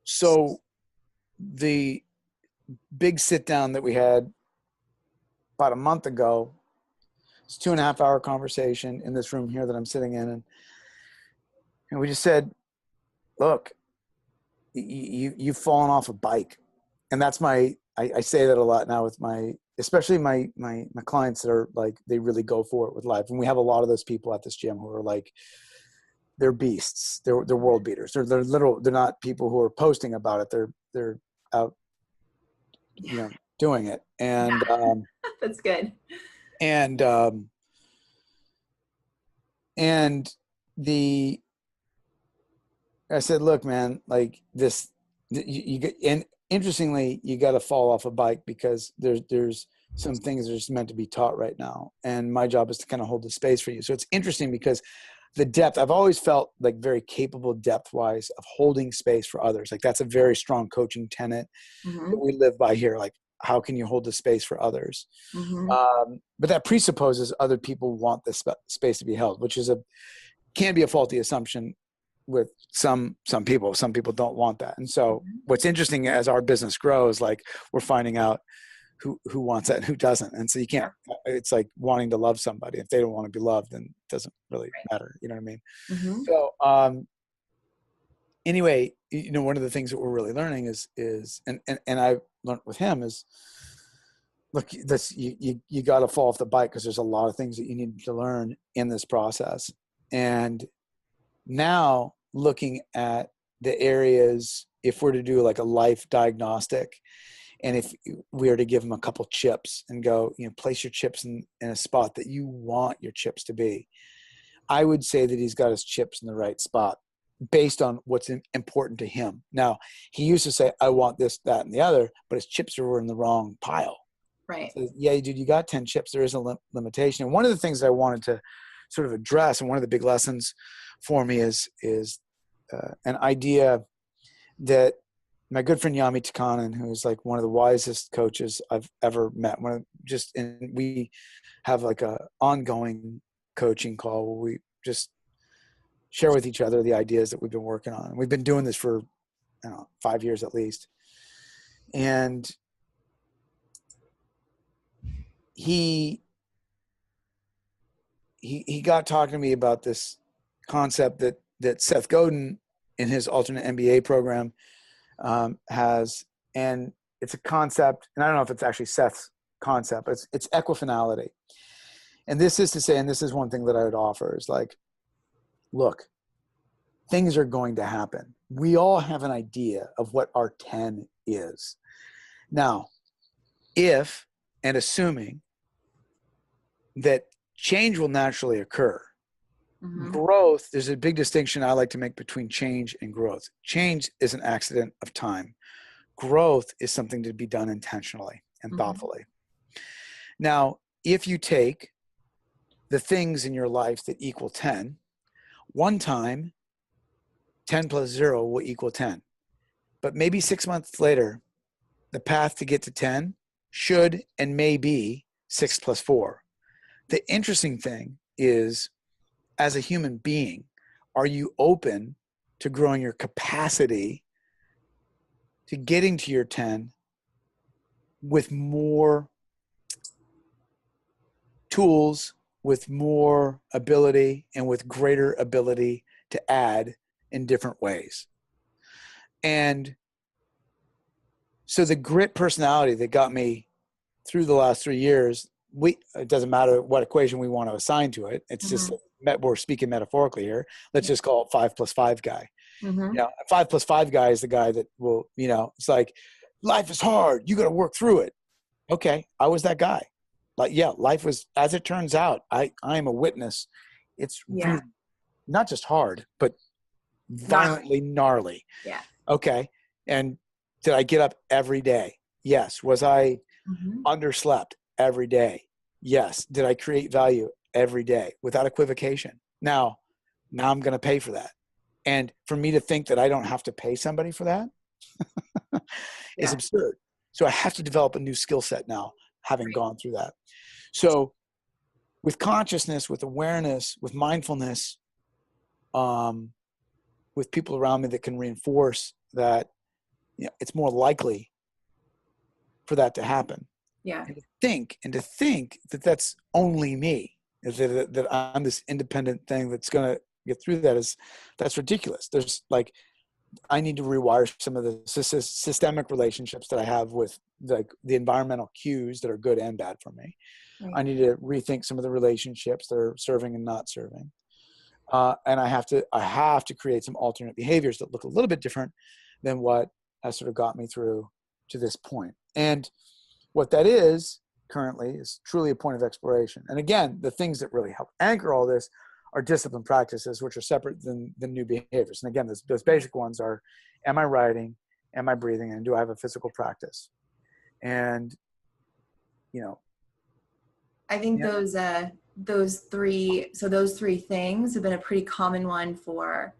so the big sit down that we had about a month ago, it's a 2.5-hour conversation in this room here that I'm sitting in. And we just said, look, you've fallen off a bike. And that's I say that a lot now with especially my clients that are like, they really go for it with life. And we have a lot of those people at this gym who are like, they're beasts. They're world beaters. They're not people who are posting about it. They're out, doing it. And, that's good. And I said, look, man, like this, you get, and interestingly, you got to fall off a bike because there's some things that are just meant to be taught right now. And my job is to kind of hold the space for you. So it's interesting because the depth, I've always felt like very capable depth wise of holding space for others. Like that's a very strong coaching tenet mm-hmm. that we live by here. Like, how can you hold the space for others? Mm-hmm. But that presupposes other people want the space to be held, which can be a faulty assumption with some people. Some people don't want that. And so what's interesting as our business grows, like we're finding out who wants that and who doesn't. And so you can't, it's like wanting to love somebody. If they don't want to be loved, then it doesn't really matter. You know what I mean? Mm-hmm. So, anyway, one of the things that we're really learning is and I learned with him is, look, you got to fall off the bike because there's a lot of things that you need to learn in this process. And now looking at the areas, if we're to do like a life diagnostic, and if we are to give him a couple chips and go, place your chips in a spot that you want your chips to be, I would say that he's got his chips in the right spot based on what's important to him. Now, he used to say, I want this, that, and the other, but his chips were in the wrong pile. Right. So, yeah, dude, you got 10 chips. There is a limitation. And one of the things that I wanted to sort of address, and one of the big lessons for me is an idea that my good friend Yami Takanen, who is like one of the wisest coaches I've ever met, and we have like a ongoing coaching call where we just share with each other the ideas that we've been working on. We've been doing this for 5 years at least. And he got talking to me about this concept that Seth Godin in his alternate MBA program has, and it's a concept, and I don't know if it's actually Seth's concept, but it's equifinality. And this is to say, and this is one thing that I would offer, is like, look, things are going to happen. We all have an idea of what our 10 is. Now, if, and assuming that change will naturally occur, growth, there's a big distinction I like to make between change and growth. Change is an accident of time. Growth is something to be done intentionally and thoughtfully. Now, if you take the things in your life that equal 10, one time, 10 plus 0 will equal 10. But maybe 6 months later, the path to get to 10 should and may be 6 plus 4. The interesting thing is, as a human being, are you open to growing your capacity to getting to your 10 with more tools, with more ability, and with greater ability to add in different ways? And so the grit personality that got me through the last 3 years, it doesn't matter what equation we want to assign to it. It's just, we're speaking metaphorically here. Let's just call it 5 plus 5 guy. You know, a 5 plus 5 guy is the guy that will, you know, it's like, life is hard. You got to work through it. Okay. I was that guy. Like, yeah, life was, as it turns out, I am a witness. It's really not just hard, but violently gnarly. Yeah. Okay. And did I get up every day? Yes. Was I underslept every day? Yes. Did I create value every day without equivocation? Now I'm going to pay for that. And for me to think that I don't have to pay somebody for that is absurd. So I have to develop a new skill set now, having gone through that. So with consciousness, with awareness, with mindfulness, with people around me that can reinforce that, you know, it's more likely for that to happen. Yeah. And to think that that's only me, that I'm this independent thing that's going to get through that's ridiculous. There's like, I need to rewire some of the systemic relationships that I have with the environmental cues that are good and bad for me. Right. I need to rethink some of the relationships that are serving and not serving. And I have to create some alternate behaviors that look a little bit different than what has sort of got me through to this point. And what that is currently is truly a point of exploration. And again, the things that really help anchor all this are discipline practices, which are separate than new behaviors. And again, those basic ones are, am I writing? Am I breathing? And do I have a physical practice? And, you know, I think those three things have been a pretty common one for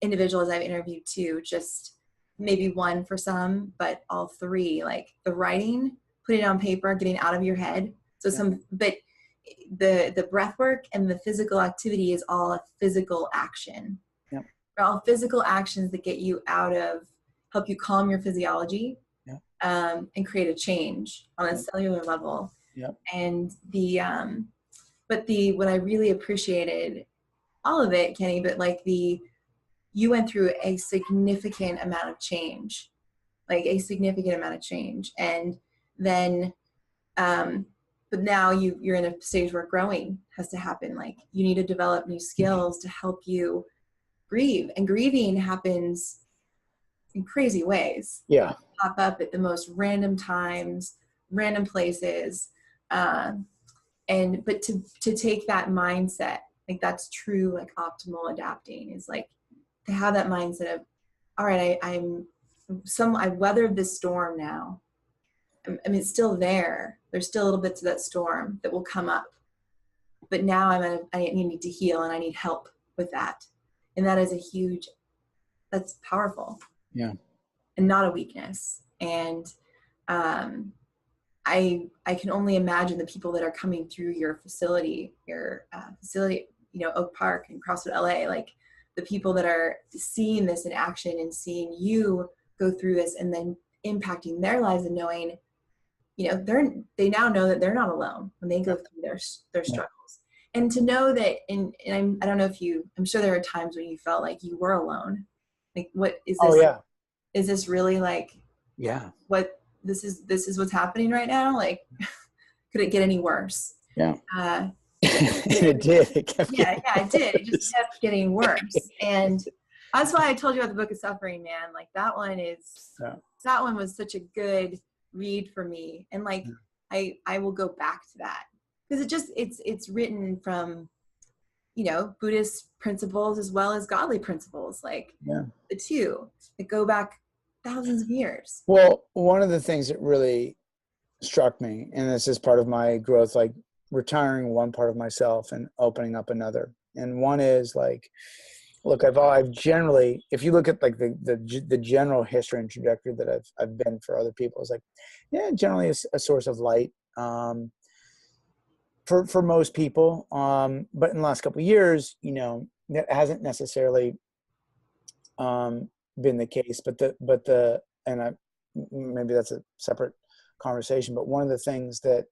individuals I've interviewed too. Just maybe one for some, but all three, like the writing, putting it on paper, getting out of your head. So but the breath work and the physical activity is all a physical action. Yep. They're all physical actions that get you help you calm your physiology, and create a change on a cellular level. Yep. And what I really appreciated, all of it, Kenny, but like you went through a significant amount of change, and then, but now you're in a stage where growing has to happen. Like you need to develop new skills to help you grieve, and grieving happens in crazy ways. Yeah. Pop up at the most random times, random places. But to take that mindset, like that's true, like optimal adapting is like to have that mindset of, all right, I weathered this storm now. I mean, it's still there. There's still a little bits of that storm that will come up, but now I need to heal and I need help with that. And that is that's powerful. Yeah. And not a weakness. And, I can only imagine the people that are coming through your facility, Oak Park and CrossFit LA, like the people that are seeing this in action and seeing you go through this and then impacting their lives and knowing, they now know that they're not alone when they go through their struggles. And to know that, I don't know if I'm sure there are times when you felt like you were alone. Like, what is this? Oh, yeah. Is this really like Yeah. This is what's happening right now. Like, could it get any worse? Yeah. It did. It kept it did. It just kept getting worse. And that's why I told you about the Book of Suffering, man. Like that one was such a good read for me. And like, I will go back to that because it's written from, Buddhist principles as well as godly principles, like the two that go back thousands of years. Well, one of the things that really struck me, and this is part of my growth, like retiring one part of myself and opening up another. And one is like, look, I've generally, if you look at like the general history and trajectory that I've been for other people, it's like, generally a source of light for most people. But in the last couple of years, that hasn't necessarily been the case. Maybe that's a separate conversation. But one of the things that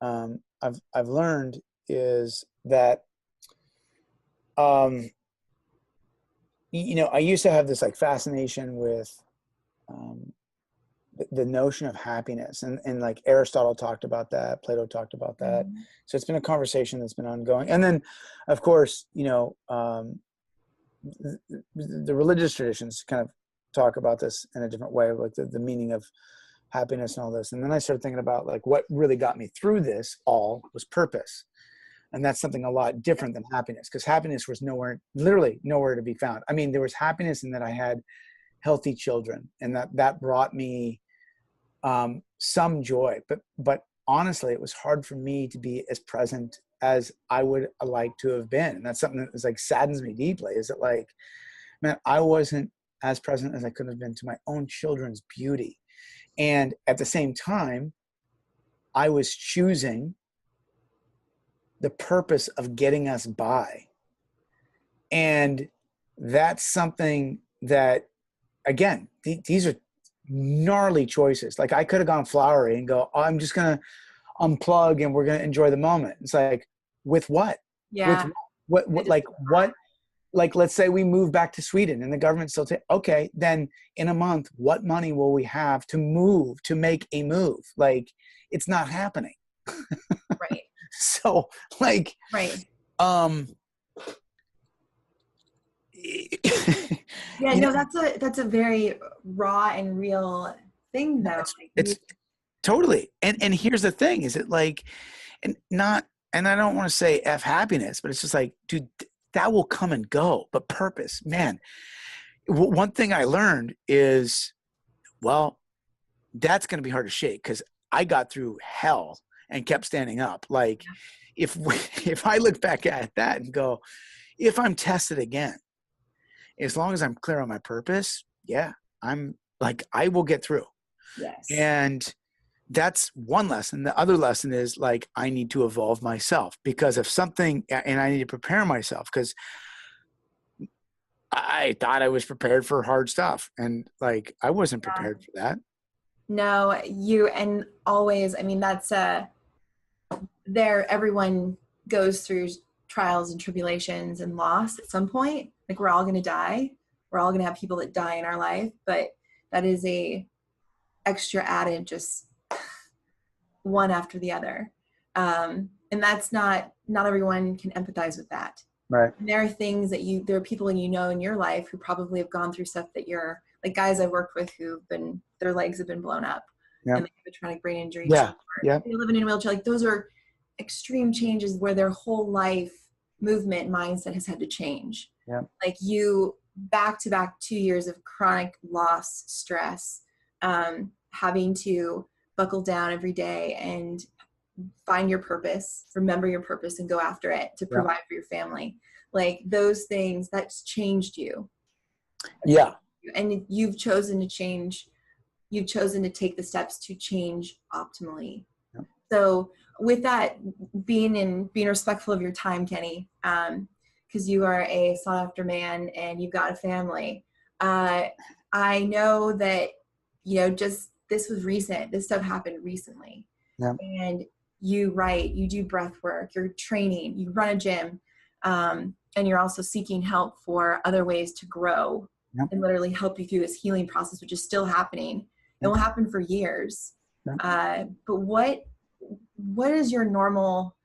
I've learned is that I used to have this like fascination with the notion of happiness, and like Aristotle talked about that, Plato talked about that. Mm-hmm. So it's been a conversation that's been ongoing. And then, of course, the religious traditions kind of talk about this in a different way, like the meaning of happiness and all this. And then I started thinking about like what really got me through this all was purpose. And that's something a lot different than happiness, because happiness was literally nowhere to be found. I mean, there was happiness in that I had healthy children, and that brought me some joy. But honestly, it was hard for me to be as present as I would like to have been. And that's something that is like saddens me deeply, is that like, man, I wasn't as present as I could have been to my own children's beauty. And at the same time, I was choosing the purpose of getting us by. And that's something that, again, these are gnarly choices. Like I could have gone flowery and go, I'm just going to unplug and we're going to enjoy the moment. It's like, with what? Yeah. With what, like, let's say we move back to Sweden and the government still okay, then in a month, what money will we have to make a move? Like, it's not happening. Right. So like, right. That's a very raw and real thing though. It's totally. And here's the thing, is it like, and I don't want to say F happiness, but it's just like, dude, that will come and go. But purpose, man, one thing I learned is, well, that's going to be hard to shake, because I got through hell and kept standing up. Like if I look back at that and go, if I'm tested again, as long as I'm clear on my purpose, I'm like, I will get through. Yes. And that's one lesson. The other lesson is like, I need to evolve myself, because if something, and I need to prepare myself, because I thought I was prepared for hard stuff. And like, I wasn't prepared for that. No, and always, I mean, that's everyone goes through trials and tribulations and loss at some point. Like we're all going to die. We're all going to have people that die in our life, but that is a extra added, just one after the other. And that's not everyone can empathize with that. Right. And there are things that there are people in your life who probably have gone through stuff that you're like, guys I've worked with their legs have been blown up. Yeah. And they have a traumatic brain injury. Yeah. They're living in a wheelchair. Like those are extreme changes where their whole life movement mindset has had to change. Yeah. Like you back to back 2 years of chronic loss, stress, having to buckle down every day and find your purpose, remember your purpose and go after it to provide for your family. Like those things, that's changed you. Yeah. And you've chosen to change. You've chosen to take the steps to change optimally. Yeah. So with that, being respectful of your time, Kenny, because you are a sought after man and you've got a family. I know that, just this was recent. This stuff happened recently. Yeah. And you write, you do breath work, you're training, you run a gym, and you're also seeking help for other ways to grow and literally help you through this healing process, which is still happening. It will happen for years. Yeah. But what is your normal,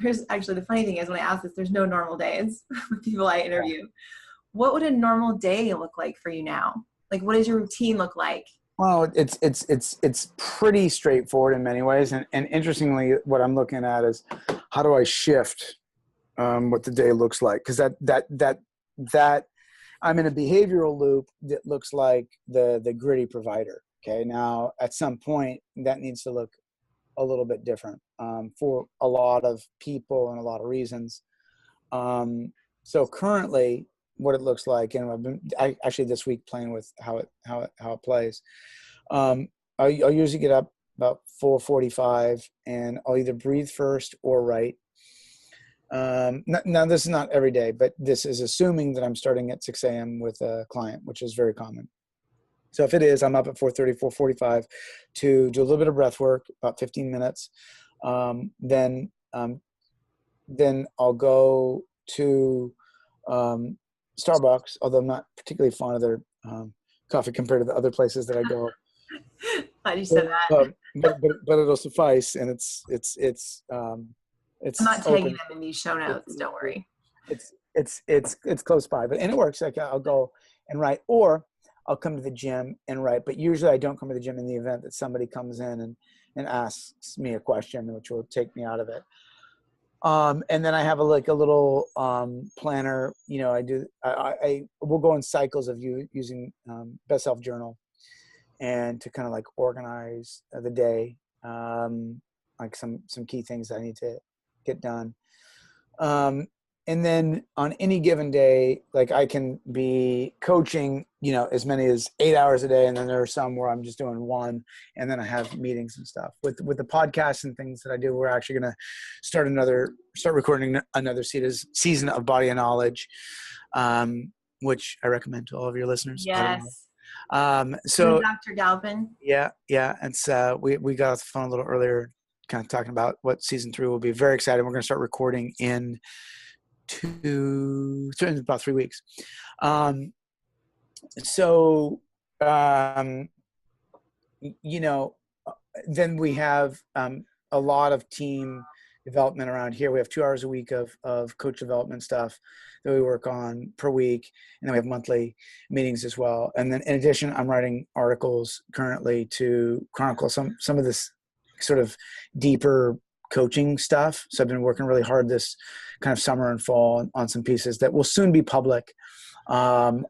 there's actually, the funny thing is when I ask this, there's no normal days with people I interview. What would a normal day look like for you now? Like, what does your routine look like? Well, it's pretty straightforward in many ways. And interestingly, what I'm looking at is how do I shift what the day looks like? Because that I'm in a behavioral loop that looks like the gritty provider. Okay. Now, at some point, that needs to look a little bit different for a lot of people and a lot of reasons. So currently, what it looks like, and I've been actually this week playing with how it plays. I'll usually get up about 4:45, and I'll either breathe first or write. Now, this is not every day, but this is assuming that I'm starting at 6 a.m. with a client, which is very common. So if it is, I'm up at 4:30, 4:45 to do a little bit of breath work, about 15 minutes. Then I'll go to Starbucks, although I'm not particularly fond of their coffee compared to the other places that I go. Glad you said that. But it'll suffice, and it's I'm not tagging open. them in these show notes. Don't worry. It's close by, and it works. Like I'll go and write, or I'll come to the gym and write. But usually I don't come to the gym in the event that somebody comes in and asks me a question, which will take me out of it. And then I have a little planner. You know, I will go in cycles of using Best Self Journal, and to kind of like organize the day, like some key things I need to get done. And then on any given day, like I can be coaching, you know, as many as 8 hours a day. And then there are some where I'm just doing one, and then I have meetings and stuff. With the podcasts and things that I do, we're actually going to start recording another season of Body of Knowledge, which I recommend to all of your listeners. Yes. So Dr. Galvin. Yeah. It's we got off the phone a little earlier, kind of talking about what season 3 will be. Very excited. We're going to start recording in about 3 weeks. You know, then we have a lot of team development around here. We have 2 hours a week of coach development stuff that we work on per week. And then we have monthly meetings as well. And then in addition, I'm writing articles currently to chronicle some of this sort of deeper coaching stuff. So I've been working really hard this kind of summer and fall on some pieces that will soon be public on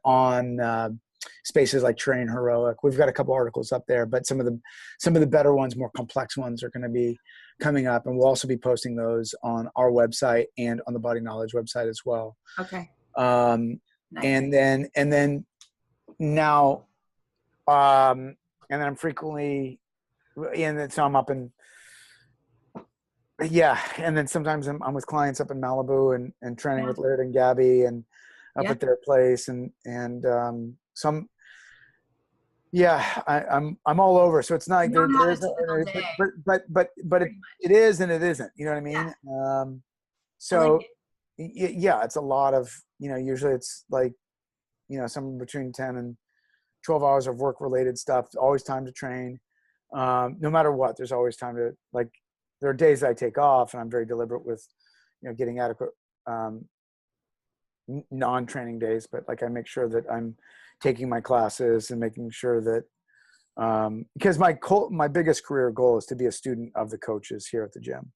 spaces like Train Heroic. We've got a couple articles up there, but some of the better ones, more complex ones, are going to be coming up, and we'll also be posting those on our website and on the Body Knowledge website as well. Okay. Nice. And then now, and then I'm frequently, and then so I'm up in. Yeah, and then sometimes I'm with clients up in Malibu and training with Laird and Gabby and up at their place and some. Yeah, I'm all over. So it's not like there is, but it is and it isn't. You know what I mean? Yeah. So yeah, it's a lot of, you know, usually it's like, you know, somewhere between 10 and 12 hours of work related stuff. Always time to train. No matter what, there's always time to, like, there are days that I take off, and I'm very deliberate with, you know, getting adequate non-training days, but like I make sure that I'm taking my classes and making sure that because my biggest career goal is to be a student of the coaches here at the gym.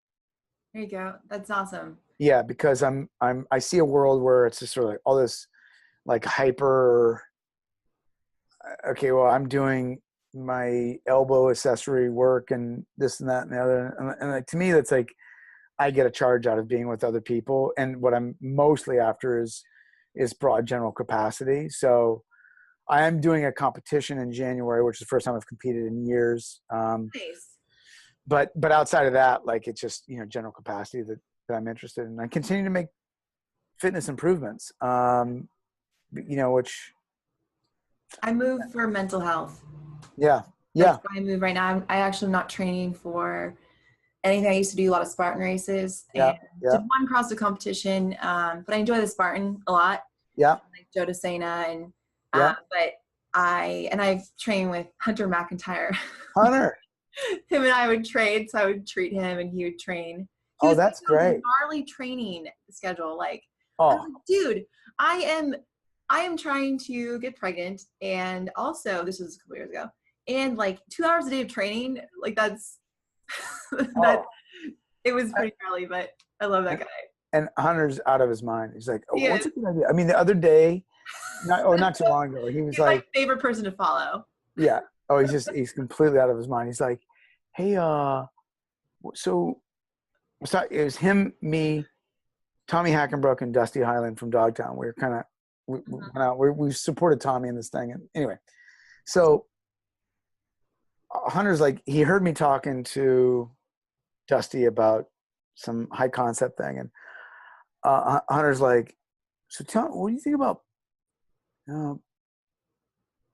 There you go. That's awesome. Yeah, because I see a world where it's just sort of like all this like hyper. Okay, well, I'm doing my elbow accessory work and this and that and the other, and like, to me, that's like I get a charge out of being with other people, and what I'm mostly after is broad general capacity. So I am doing a competition in January, which is the first time I've competed in years. Nice. But outside of that, like, it's just, you know, general capacity that I'm interested in. I continue to make fitness improvements, you know, which I move for mental health. Yeah. That's why I move right now. I actually am not training for anything. I used to do a lot of Spartan races and did one CrossFit competition, but I enjoy the Spartan a lot. Yeah. Like Joe DeSena and but I've trained with Hunter McIntyre. Hunter. Him and I would trade, so I would treat him and he would train. He Oh, was that's great. gnarly training schedule. Like, oh, I was like, dude, I am trying to get pregnant, and also this was a couple years ago, and like 2 hours a day of training, like that's that. It was pretty early, but I love that guy. And Hunter's out of his mind. He's like, oh, what's Is. a good idea? I mean, the other day, not too long ago, he was He's like, my favorite person to follow. Yeah. Oh, he's completely out of his mind. He's like, hey, so it was him, me, Tommy Hackenbrook, and Dusty Highland from Dogtown. We were kind of we supported Tommy in this thing. And anyway, so Hunter's like, he heard me talking to Dusty about some high concept thing, and Hunter's like, so tell me, what do you think about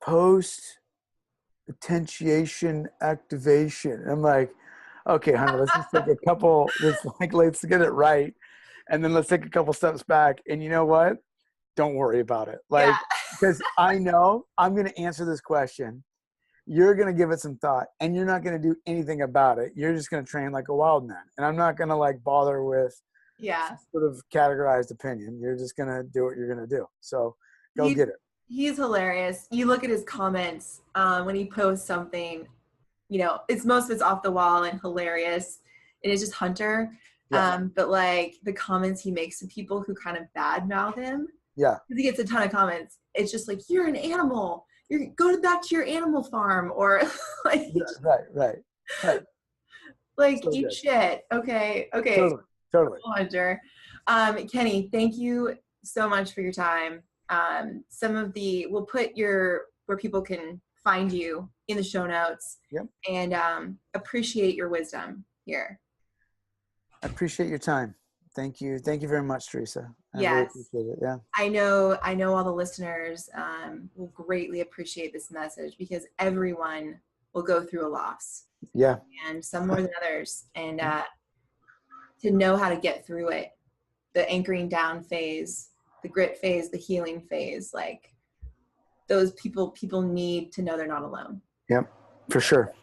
post potentiation activation? And I'm like, okay, Hunter, let's just take let's get it right, and then let's take a couple steps back. And you know what? Don't worry about it. Like, because I know I'm going to answer this question. You're going to give it some thought, and you're not going to do anything about it. You're just going to train like a wild man. And I'm not going to like bother with some sort of categorized opinion. You're just going to do what you're going to do. So go get it. He's hilarious. You look at his comments when he posts something, you know, most of it's off the wall and hilarious. And it's just Hunter. Yeah. But like the comments he makes to people who kind of badmouth him. Yeah. Because he gets a ton of comments. It's just like, you're an animal. Go back to your animal farm, or like, right. like, eat shit. Okay. Totally. Hunter. Kenny, thank you so much for your time. We'll put where people can find you in the show notes. Yep. And appreciate your wisdom here. I appreciate your time. Thank you very much, Teresa. Yes. Really appreciate it. Yeah. I know all the listeners will greatly appreciate this message, because everyone will go through a loss. Yeah. And some more than others. And to know how to get through it, the anchoring down phase, the grit phase, the healing phase, like those people need to know they're not alone. Yep. For sure.